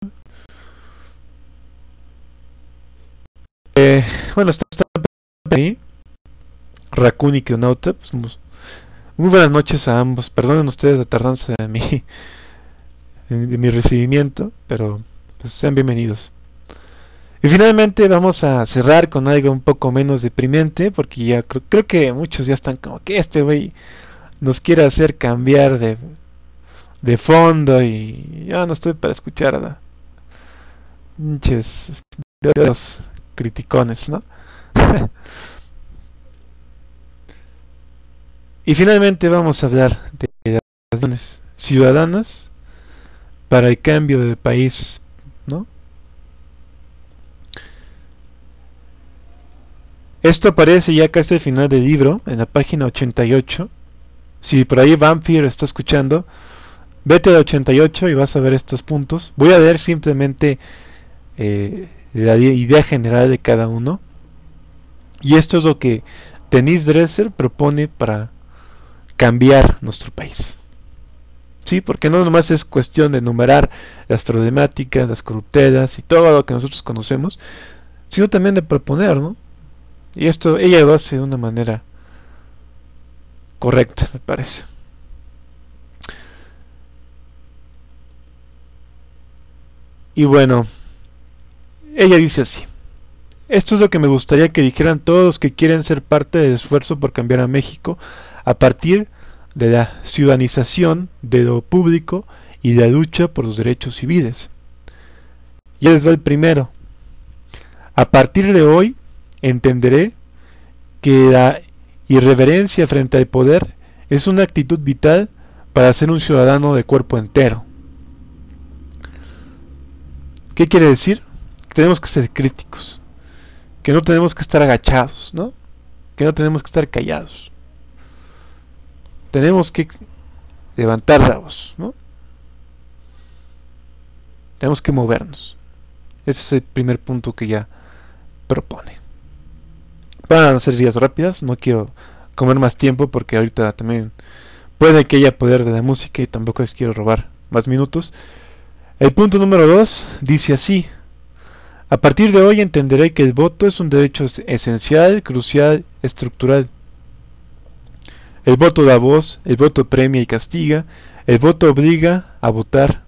Speaker 1: Bueno, está ahí Raccoon y Cronauta, pues, muy buenas noches a ambos. Perdonen ustedes la tardanza de mi recibimiento, pero pues sean bienvenidos. Y finalmente vamos a cerrar con algo un poco menos deprimente, porque ya creo que muchos ya están como que este güey nos quiere hacer cambiar de fondo, y ya no estoy para escuchar a pinches los criticones, ¿no? Y finalmente vamos a hablar de las acciones ciudadanas para el cambio de país, ¿no? Esto aparece ya casi al final del libro, en la página 88. Si por ahí Vampire está escuchando, vete a la 88 y vas a ver estos puntos. Voy a leer simplemente la idea general de cada uno. Y esto es lo que Denise Dresser propone para cambiar nuestro país. Sí, porque no nomás es cuestión de enumerar las problemáticas, las corruptelas y todo lo que nosotros conocemos, sino también de proponer, ¿no? Y esto ella lo hace de una manera correcta, me parece. Y bueno, ella dice así: esto es lo que me gustaría que dijeran todos los que quieren ser parte del esfuerzo por cambiar a México a partir de la ciudadanización de lo público y de la lucha por los derechos civiles. Ya les va el primero. A partir de hoy entenderé que la irreverencia frente al poder es una actitud vital para ser un ciudadano de cuerpo entero. ¿Qué quiere decir? Que tenemos que ser críticos, que no tenemos que estar agachados, ¿no? Que no tenemos que estar callados. Tenemos que levantar la voz, ¿no? Tenemos que movernos. Ese es el primer punto que ya propone. Van a ser días rápidas, no quiero comer más tiempo porque ahorita también puede que haya poder de la música y tampoco les quiero robar más minutos. El punto número 2 dice así: a partir de hoy entenderé que el voto es un derecho esencial, crucial, estructural. El voto da voz, el voto premia y castiga, el voto obliga a votar.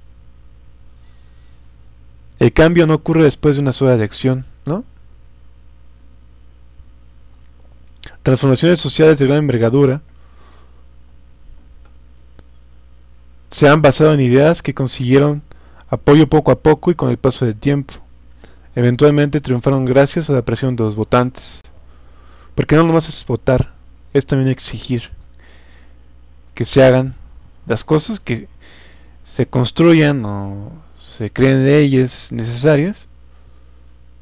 Speaker 1: El cambio no ocurre después de una sola elección, ¿no? Transformaciones sociales de gran envergadura se han basado en ideas que consiguieron apoyo poco a poco y con el paso del tiempo. Eventualmente triunfaron gracias a la presión de los votantes. Porque no nomás es votar, es también exigir que se hagan las cosas, que se construyan o se creen leyes necesarias.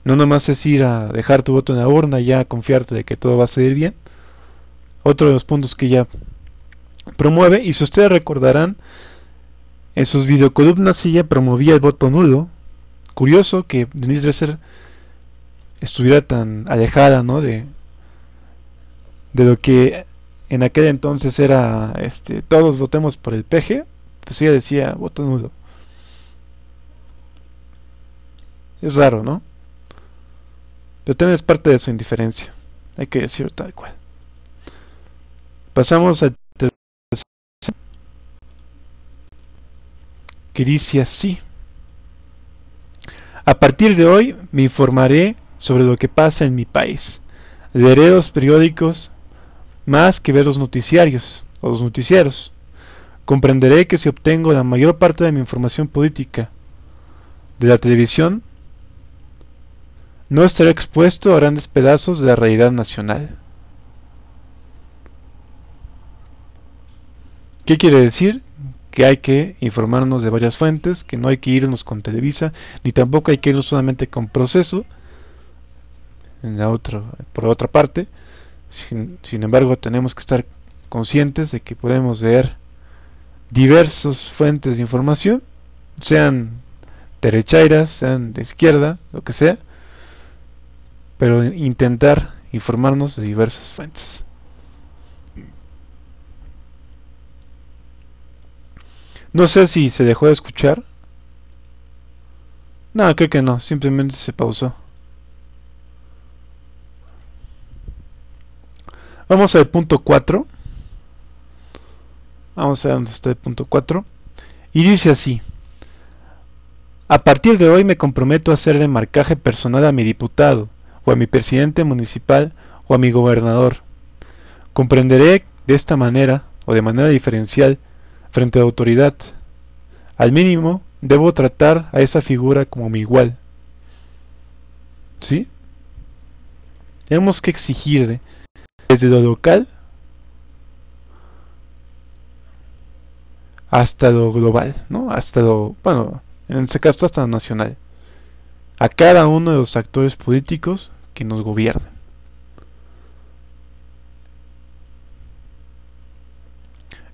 Speaker 1: No nomás es ir a dejar tu voto en la urna y ya confiarte de que todo va a salir bien. Otro de los puntos que ella promueve, y si ustedes recordarán, en sus videocolumnas ella promovía el voto nulo. Curioso que Denise Dresser estuviera tan alejada, ¿no?, de lo que en aquel entonces era todos votemos por el PG. Pues ella decía voto nulo. Es raro, ¿no? Pero también es parte de su indiferencia, hay que decirlo tal cual. Pasamos al tercer, que dice así: a partir de hoy me informaré sobre lo que pasa en mi país. Leeré los periódicos más que ver los noticiarios o los noticieros. Comprenderé que si obtengo la mayor parte de mi información política de la televisión, no estaré expuesto a grandes pedazos de la realidad nacional. ¿Qué quiere decir? Que hay que informarnos de varias fuentes, que no hay que irnos con Televisa, ni tampoco hay que irnos solamente con Proceso, por otra parte. Sin embargo, tenemos que estar conscientes de que podemos leer diversas fuentes de información, sean derechairas, sean de izquierda, lo que sea, pero intentar informarnos de diversas fuentes. No sé si se dejó de escuchar. No, creo que no, simplemente se pausó. Vamos al punto 4. Vamos a ver dónde está el punto 4. Y dice así: a partir de hoy me comprometo a hacerle marcaje personal a mi diputado, o a mi presidente municipal, o a mi gobernador. Comprenderé de esta manera, o de manera diferencial, frente a la autoridad. Al mínimo, debo tratar a esa figura como mi igual. ¿Sí? Tenemos que exigir desde lo local hasta lo global, ¿no? Hasta lo, bueno, en este caso hasta lo nacional, a cada uno de los actores políticos que nos gobiernan.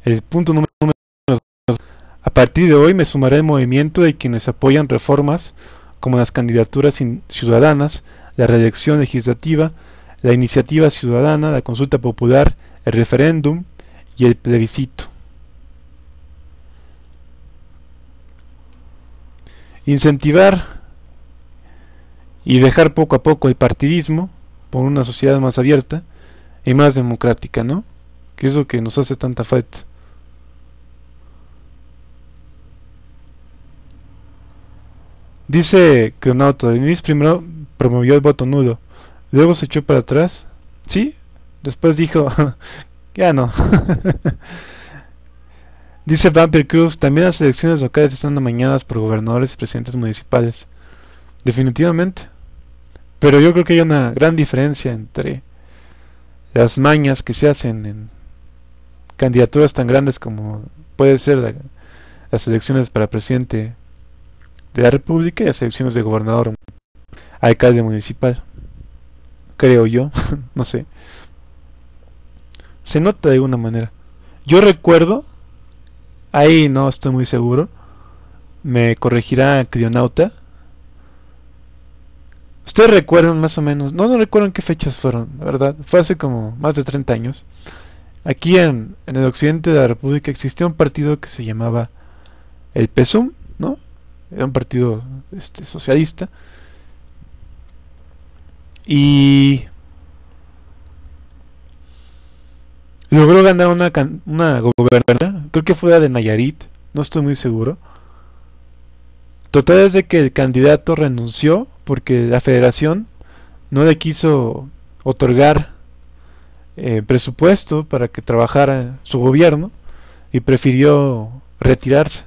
Speaker 1: El punto número 2: a partir de hoy me sumaré al movimiento de quienes apoyan reformas como las candidaturas ciudadanas, la reelección legislativa, la iniciativa ciudadana, la consulta popular, el referéndum y el plebiscito. Incentivar y dejar poco a poco el partidismo por una sociedad más abierta y más democrática, ¿no? Que es lo que nos hace tanta falta. Dice Cronauto, Denis primero promovió el voto nulo, luego se echó para atrás, ¿sí? Después dijo, ya no. Dice Vampire Cruz, también las elecciones locales están amañadas por gobernadores y presidentes municipales. Definitivamente. Pero yo creo que hay una gran diferencia entre las mañas que se hacen en candidaturas tan grandes como puede ser las elecciones para presidente de la República y las elecciones de gobernador, alcalde municipal. Creo yo, no sé. Se nota de alguna manera. Yo recuerdo, ahí no estoy muy seguro, me corregirá Crionauta. Ustedes recuerdan más o menos, no recuerdan qué fechas fueron, la verdad, fue hace como más de 30 años. Aquí en el occidente de la República existía un partido que se llamaba el PSUM, ¿no? Era un partido socialista. Y logró ganar una gobernadora, creo que fue la de Nayarit, no estoy muy seguro. Total es de que el candidato renunció porque la federación no le quiso otorgar presupuesto para que trabajara su gobierno y prefirió retirarse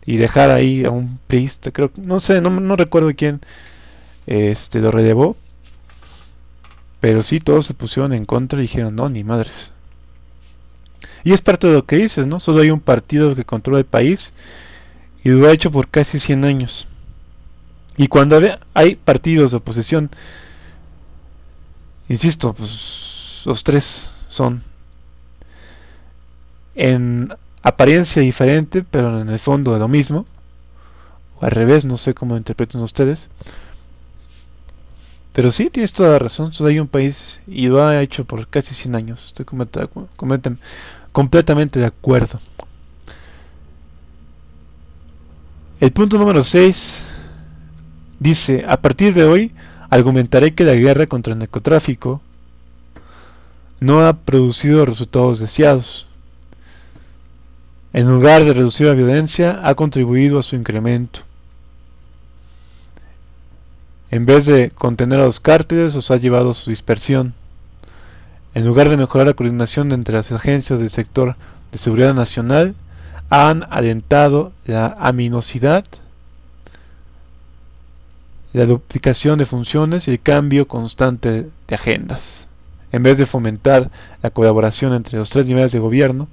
Speaker 1: y dejar ahí a un priista, creo, no sé, no recuerdo quién lo relevó, pero sí todos se pusieron en contra y dijeron no, ni madres. Y es parte de lo que dices, ¿no? Solo hay un partido que controla el país y lo ha hecho por casi 100 años. Y cuando hay partidos de oposición, insisto, pues los tres son en apariencia diferente, pero en el fondo de lo mismo, o al revés, no sé cómo lo interpretan ustedes. Pero sí, tienes toda la razón, solo hay un país y lo ha hecho por casi 100 años. Estoy completamente de acuerdo. El punto número 6 dice, a partir de hoy argumentaré que la guerra contra el narcotráfico no ha producido resultados deseados. En lugar de reducir la violencia, ha contribuido a su incremento. En vez de contener a los cárteles, los ha llevado a su dispersión. En lugar de mejorar la coordinación entre las agencias del sector de seguridad nacional, han alentado la aminosidad, la duplicación de funciones y el cambio constante de agendas. En vez de fomentar la colaboración entre los tres niveles de gobierno,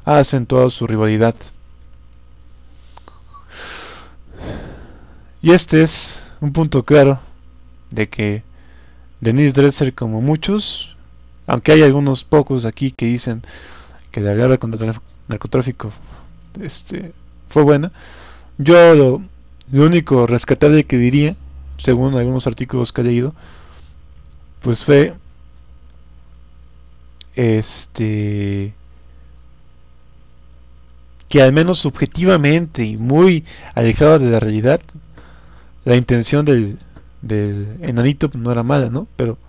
Speaker 1: ha acentuado su rivalidad. Y este es un punto claro de que Denis Dresser, como muchos, aunque hay algunos pocos aquí que dicen que la guerra contra el narcotráfico fue buena, yo lo único rescatable que diría, según algunos artículos que he leído, pues fue que al menos subjetivamente y muy alejado de la realidad, la intención del enanito no era mala, ¿no? Pero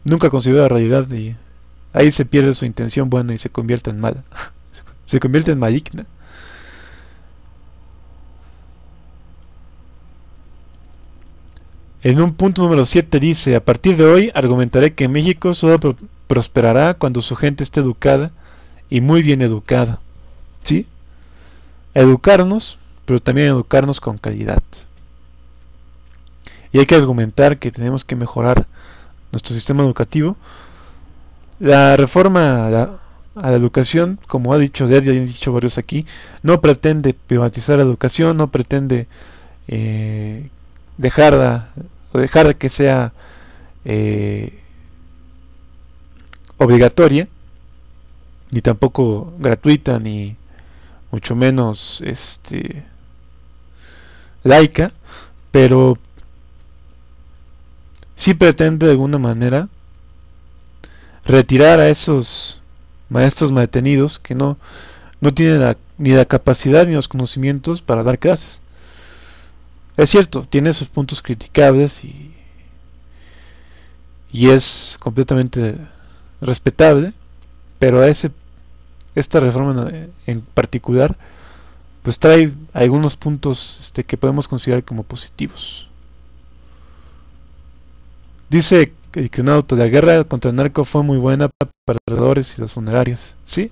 Speaker 1: nunca consideró la realidad y ahí se pierde su intención buena y se convierte en mala. Se convierte en maligna. En un punto número 7 dice, a partir de hoy argumentaré que México solo prosperará cuando su gente esté educada y muy bien educada. ¿Sí? Educarnos, pero también educarnos con calidad. Y hay que argumentar que tenemos que mejorar nuestro sistema educativo. La reforma a la educación, como ha dicho Ded y han dicho varios aquí, no pretende privatizar la educación, no pretende dejar que sea obligatoria, ni tampoco gratuita ni mucho menos laica, pero sí pretende de alguna manera retirar a esos maestros mantenidos que no tienen ni la capacidad ni los conocimientos para dar clases. Es cierto, tiene sus puntos criticables y es completamente respetable, pero esta reforma en particular pues trae algunos puntos que podemos considerar como positivos. Dice que un auto, la guerra contra el narco fue muy buena para los alrededores y las funerarias. ¿Sí?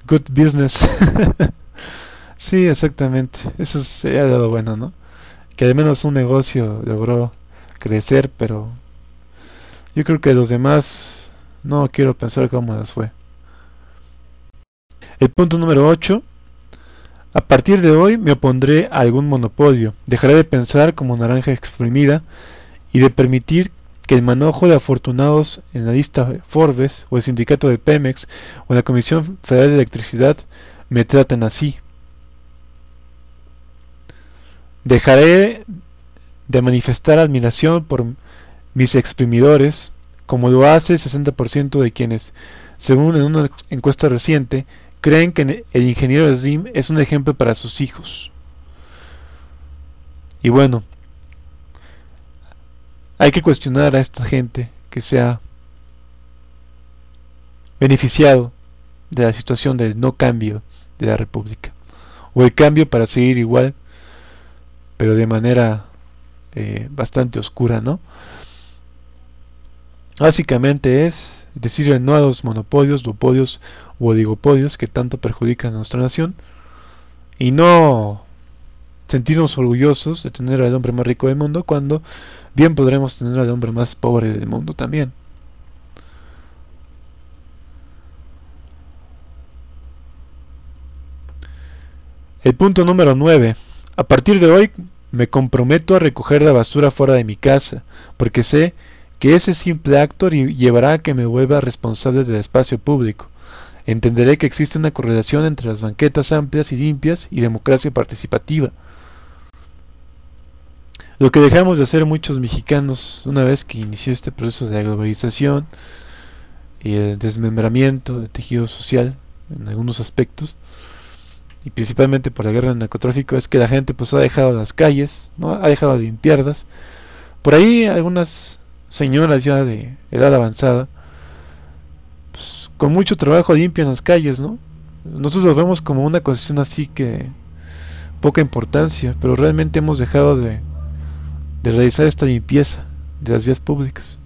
Speaker 1: Good business. Sí, exactamente. Eso se ha dado bueno, ¿no? Que al menos un negocio logró crecer, pero yo creo que los demás no quiero pensar cómo les fue. El punto número 8. A partir de hoy me opondré a algún monopolio. Dejaré de pensar como naranja exprimida y de permitir que el manojo de afortunados en la lista Forbes o el sindicato de Pemex o la Comisión Federal de Electricidad me traten así. Dejaré de manifestar admiración por mis exprimidores, como lo hace el 60% de quienes, según en una encuesta reciente, creen que el ingeniero Slim es un ejemplo para sus hijos. Y bueno, hay que cuestionar a esta gente que se ha beneficiado de la situación del no cambio de la República, o el cambio para seguir igual, pero de manera bastante oscura, ¿no? Básicamente es decirle no a los monopolios, duopolios u oligopolios que tanto perjudican a nuestra nación y no sentirnos orgullosos de tener al hombre más rico del mundo cuando bien podremos tener al hombre más pobre del mundo también. El punto número 9. A partir de hoy me comprometo a recoger la basura fuera de mi casa, porque sé que ese simple acto llevará a que me vuelva responsable del espacio público. Entenderé que existe una correlación entre las banquetas amplias y limpias y democracia participativa. Lo que dejamos de hacer muchos mexicanos una vez que inició este proceso de globalización y el desmembramiento del tejido social en algunos aspectos, y principalmente por la guerra del narcotráfico, es que la gente pues ha dejado las calles, ¿no? Ha dejado de limpiarlas. Por ahí algunas señoras ya de edad avanzada, pues con mucho trabajo limpian las calles, ¿no? Nosotros lo vemos como una concesión así que poca importancia, pero realmente hemos dejado de realizar esta limpieza de las vías públicas.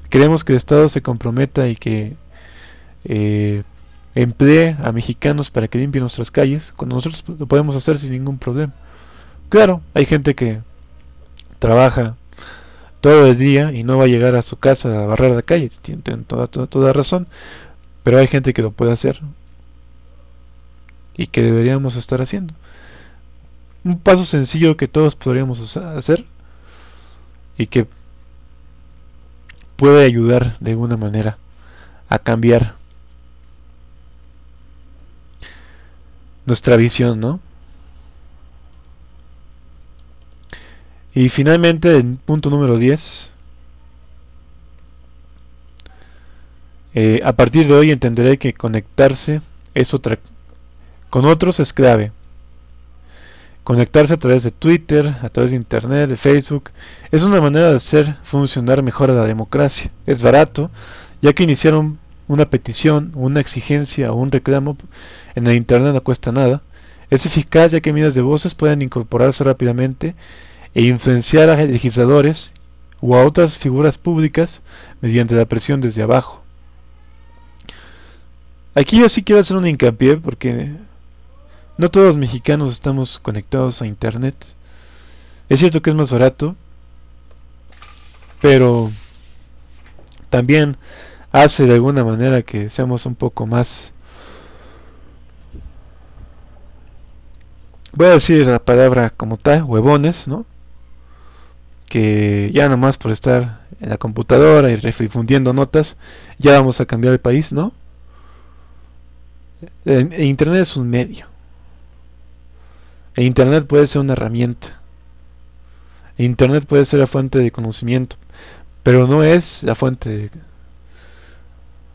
Speaker 1: Queremos que el Estado se comprometa y que emplee a mexicanos para que limpien nuestras calles, cuando nosotros lo podemos hacer sin ningún problema. Claro, hay gente que trabaja todo el día y no va a llegar a su casa a barrer la calle, tienen toda razón, pero hay gente que lo puede hacer y que deberíamos estar haciendo. Un paso sencillo que todos podríamos hacer y que puede ayudar de alguna manera a cambiar nuestra visión, ¿no? Y finalmente, el punto número 10. A partir de hoy entenderé que conectarse es con otros es clave. Conectarse a través de Twitter, a través de Internet, de Facebook, es una manera de hacer funcionar mejor a la democracia. Es barato, ya que iniciar una petición, una exigencia o un reclamo en el Internet no cuesta nada. Es eficaz, ya que miles de voces pueden incorporarse rápidamente e influenciar a legisladores o a otras figuras públicas mediante la presión desde abajo. Aquí yo sí quiero hacer un hincapié porque no todos los mexicanos estamos conectados a Internet. Es cierto que es más barato, pero también hace de alguna manera que seamos un poco más, voy a decir la palabra como tal, huevones, ¿no? Que ya nomás por estar en la computadora y difundiendo notas, ya vamos a cambiar el país, ¿no? Internet es un medio. Internet puede ser una herramienta. Internet puede ser la fuente de conocimiento, pero no es la fuente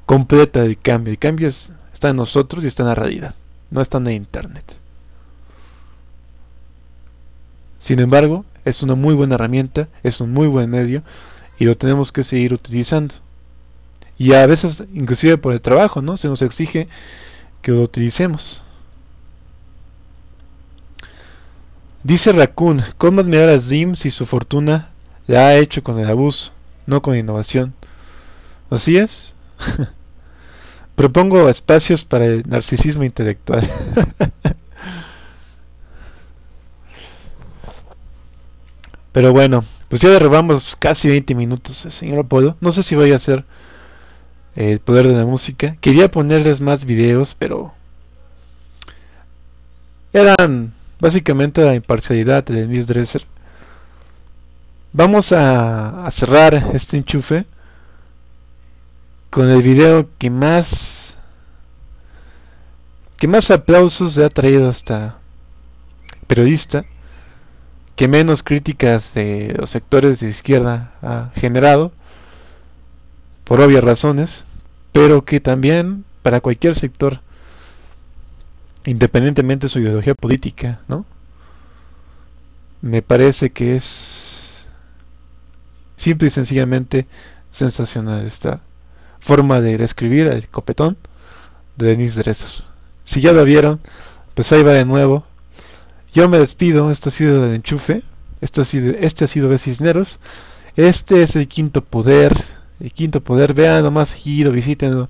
Speaker 1: completa de cambio. El cambio está en nosotros y está en la realidad, no está en Internet. Sin embargo, es una muy buena herramienta, es un muy buen medio y lo tenemos que seguir utilizando. Y a veces, inclusive por el trabajo, ¿no? Se nos exige que lo utilicemos. Dice Raccoon, ¿cómo admirar a Slim si su fortuna la ha hecho con el abuso, no con innovación? Así es. Propongo espacios para el narcisismo intelectual. Pero bueno, pues ya derribamos casi 20 minutos, señor Apolo. No sé si voy a hacer el poder de la música. Quería ponerles más videos, pero eran básicamente la imparcialidad de Denise Dresser. Vamos a cerrar este enchufe con el video que más aplausos le ha traído a esta periodista, que menos críticas de los sectores de izquierda ha generado, por obvias razones, pero que también para cualquier sector, independientemente de su ideología política, ¿no? Me parece que es simple y sencillamente sensacional esta forma de describir el copetón de Denise Dresser. Si ya lo vieron, pues ahí va de nuevo. Yo me despido, esto ha sido el enchufe, este ha sido de Cisneros, este es el quinto poder, vean nomás seguido, visítenlo,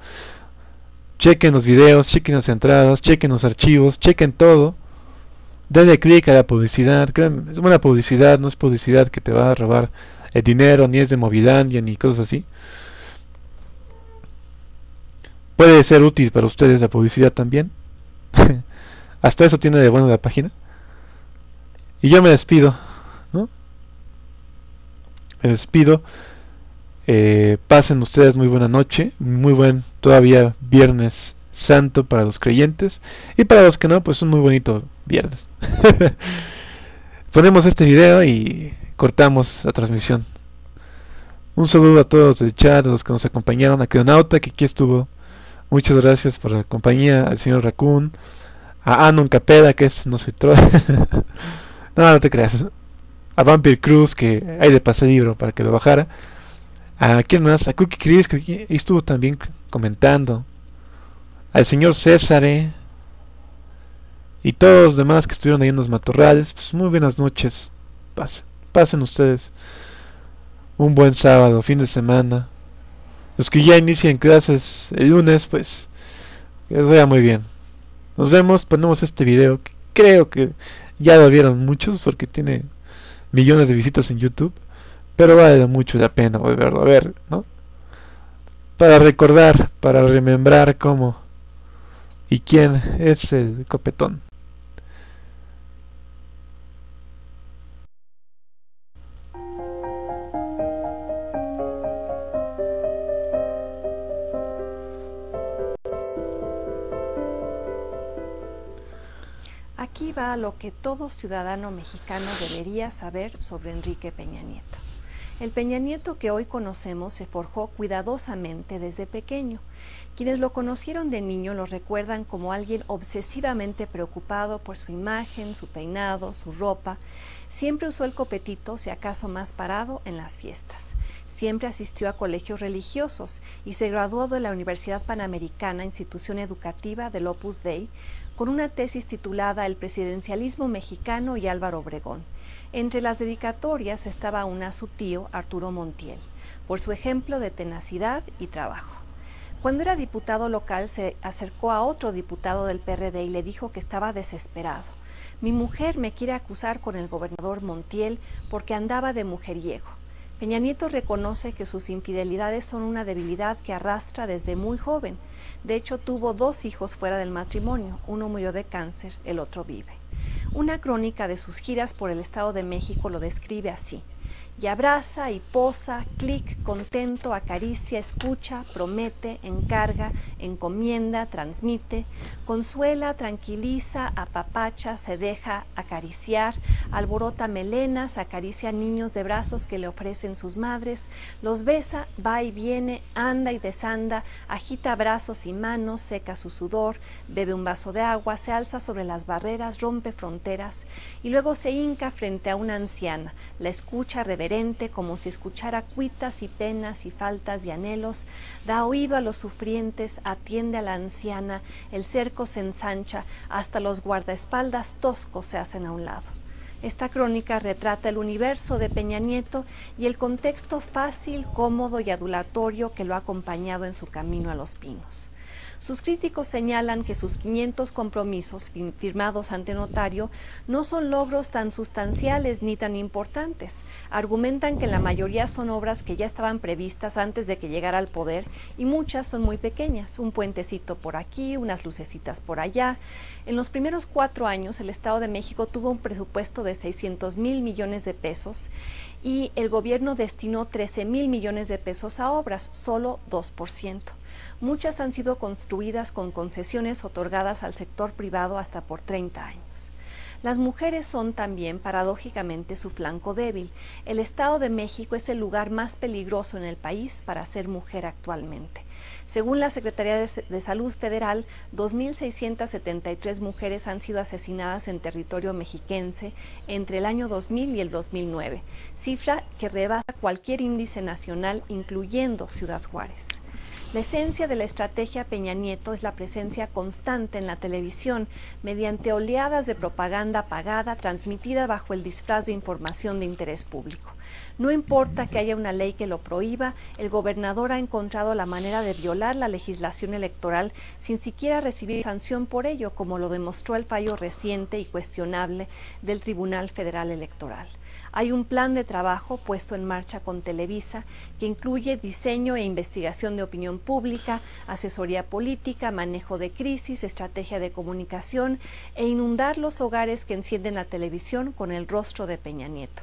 Speaker 1: chequen los videos, chequen las entradas, chequen los archivos, chequen todo, denle clic a la publicidad, créanme, es buena publicidad, no es publicidad que te va a robar el dinero, ni es de Movilandia, ni cosas así. Puede ser útil para ustedes la publicidad también. Hasta eso tiene de bueno la página. Y yo me despido, ¿no? Me despido. Pasen ustedes muy buena noche, muy buen todavía Viernes Santo para los creyentes. Y para los que no, pues un muy bonito viernes. Ponemos este video y cortamos la transmisión. Un saludo a todos del chat, a los que nos acompañaron, a Cleonauta, que aquí estuvo. Muchas gracias por la compañía, al señor Raccoon, a Anon Capeda, que es no sé troll. No te creas. A Vampire Cruz, que ahí le pasé el libro para que lo bajara. ¿A quién más? A Cookie Chris, que estuvo también comentando. Al señor César, y todos los demás que estuvieron ahí en los matorrales. Pues muy buenas noches. Pasen ustedes un buen sábado, fin de semana. Los que ya inician clases el lunes, pues que les vaya muy bien. Nos vemos, ponemos este video que creo que ya lo vieron muchos porque tiene millones de visitas en YouTube, pero vale mucho la pena volverlo a ver, ¿no? Para recordar, para remembrar cómo y quién es el copetón.
Speaker 2: Aquí va lo que todo ciudadano mexicano debería saber sobre Enrique Peña Nieto. El Peña Nieto que hoy conocemos se forjó cuidadosamente desde pequeño. Quienes lo conocieron de niño lo recuerdan como alguien obsesivamente preocupado por su imagen, su peinado, su ropa. Siempre usó el copetito, si acaso más parado, en las fiestas. Siempre asistió a colegios religiosos y se graduó de la Universidad Panamericana, institución educativa del Opus Dei, con una tesis titulada El presidencialismo mexicano y Álvaro Obregón. Entre las dedicatorias estaba una a su tío, Arturo Montiel, por su ejemplo de tenacidad y trabajo. Cuando era diputado local se acercó a otro diputado del PRD y le dijo que estaba desesperado. Mi mujer me quiere acusar con el gobernador Montiel porque andaba de mujeriego. Peña Nieto reconoce que sus infidelidades son una debilidad que arrastra desde muy joven. De hecho, tuvo 2 hijos fuera del matrimonio, uno murió de cáncer, el otro vive. Una crónica de sus giras por el Estado de México lo describe así. Y abraza y posa, clic, contento, acaricia, escucha, promete, encarga, encomienda, transmite, consuela, tranquiliza, apapacha, se deja acariciar, alborota melenas, acaricia niños de brazos que le ofrecen sus madres, los besa, va y viene, anda y desanda, agita brazos y manos, seca su sudor, bebe un vaso de agua, se alza sobre las barreras, rompe fronteras y luego se hinca frente a una anciana, la escucha reverente como si escuchara cuitas y penas y faltas y anhelos, da oído a los sufrientes, atiende a la anciana, el cerco se ensancha, hasta los guardaespaldas toscos se hacen a un lado. Esta crónica retrata el universo de Peña Nieto y el contexto fácil, cómodo y adulatorio que lo ha acompañado en su camino a Los Pinos. Sus críticos señalan que sus 500 compromisos firmados ante notario no son logros tan sustanciales ni tan importantes. Argumentan que la mayoría son obras que ya estaban previstas antes de que llegara al poder y muchas son muy pequeñas, un puentecito por aquí, unas lucecitas por allá. En los primeros 4 años el Estado de México tuvo un presupuesto de 600,000 millones de pesos y el gobierno destinó 13,000 millones de pesos a obras, solo 2%. Muchas han sido construidas con concesiones otorgadas al sector privado hasta por 30 años. Las mujeres son también, paradójicamente, su flanco débil. El Estado de México es el lugar más peligroso en el país para ser mujer actualmente. Según la Secretaría de Salud Federal, 2,673 mujeres han sido asesinadas en territorio mexiquense entre el año 2000 y el 2009, cifra que rebasa cualquier índice nacional, incluyendo Ciudad Juárez. La esencia de la estrategia Peña Nieto es la presencia constante en la televisión mediante oleadas de propaganda pagada transmitida bajo el disfraz de información de interés público. No importa que haya una ley que lo prohíba, el gobernador ha encontrado la manera de violar la legislación electoral sin siquiera recibir sanción por ello, como lo demostró el fallo reciente y cuestionable del Tribunal Federal Electoral. Hay un plan de trabajo puesto en marcha con Televisa que incluye diseño e investigación de opinión pública, asesoría política, manejo de crisis, estrategia de comunicación e inundar los hogares que encienden la televisión con el rostro de Peña Nieto.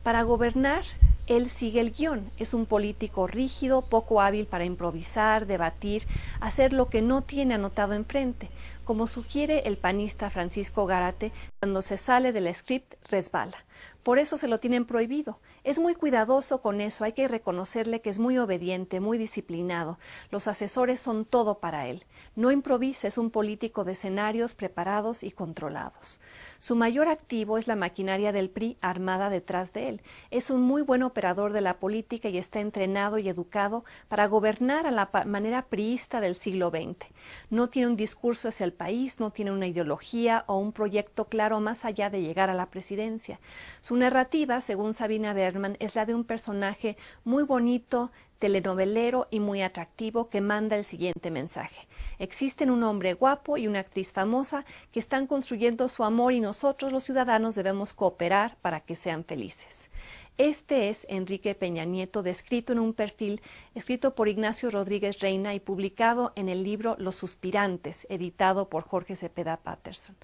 Speaker 2: Para gobernar, él sigue el guión. Es un político rígido, poco hábil para improvisar, debatir, hacer lo que no tiene anotado enfrente. Como sugiere el panista Francisco Gárate, cuando se sale del script resbala. Por eso se lo tienen prohibido. Es muy cuidadoso con eso, hay que reconocerle que es muy obediente, muy disciplinado. Los asesores son todo para él. No improvisa, es un político de escenarios preparados y controlados. Su mayor activo es la maquinaria del PRI armada detrás de él. Es un muy buen operador de la política y está entrenado y educado para gobernar a la manera priista del siglo XX. No tiene un discurso hacia el país, no tiene una ideología o un proyecto claro más allá de llegar a la presidencia. Su narrativa, según Sabina Berman, es la de un personaje muy bonito, telenovelero y muy atractivo que manda el siguiente mensaje. Existen un hombre guapo y una actriz famosa que están construyendo su amor y nosotros los ciudadanos debemos cooperar para que sean felices. Este es Enrique Peña Nieto, descrito en un perfil escrito por Ignacio Rodríguez Reina y publicado en el libro Los Suspirantes, editado por Jorge Cepeda Patterson.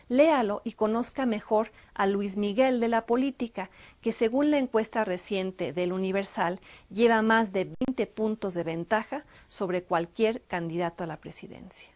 Speaker 2: Léalo y conozca mejor a Luis Miguel de la política, que según la encuesta reciente del Universal lleva más de 20 puntos de ventaja sobre cualquier candidato a la presidencia.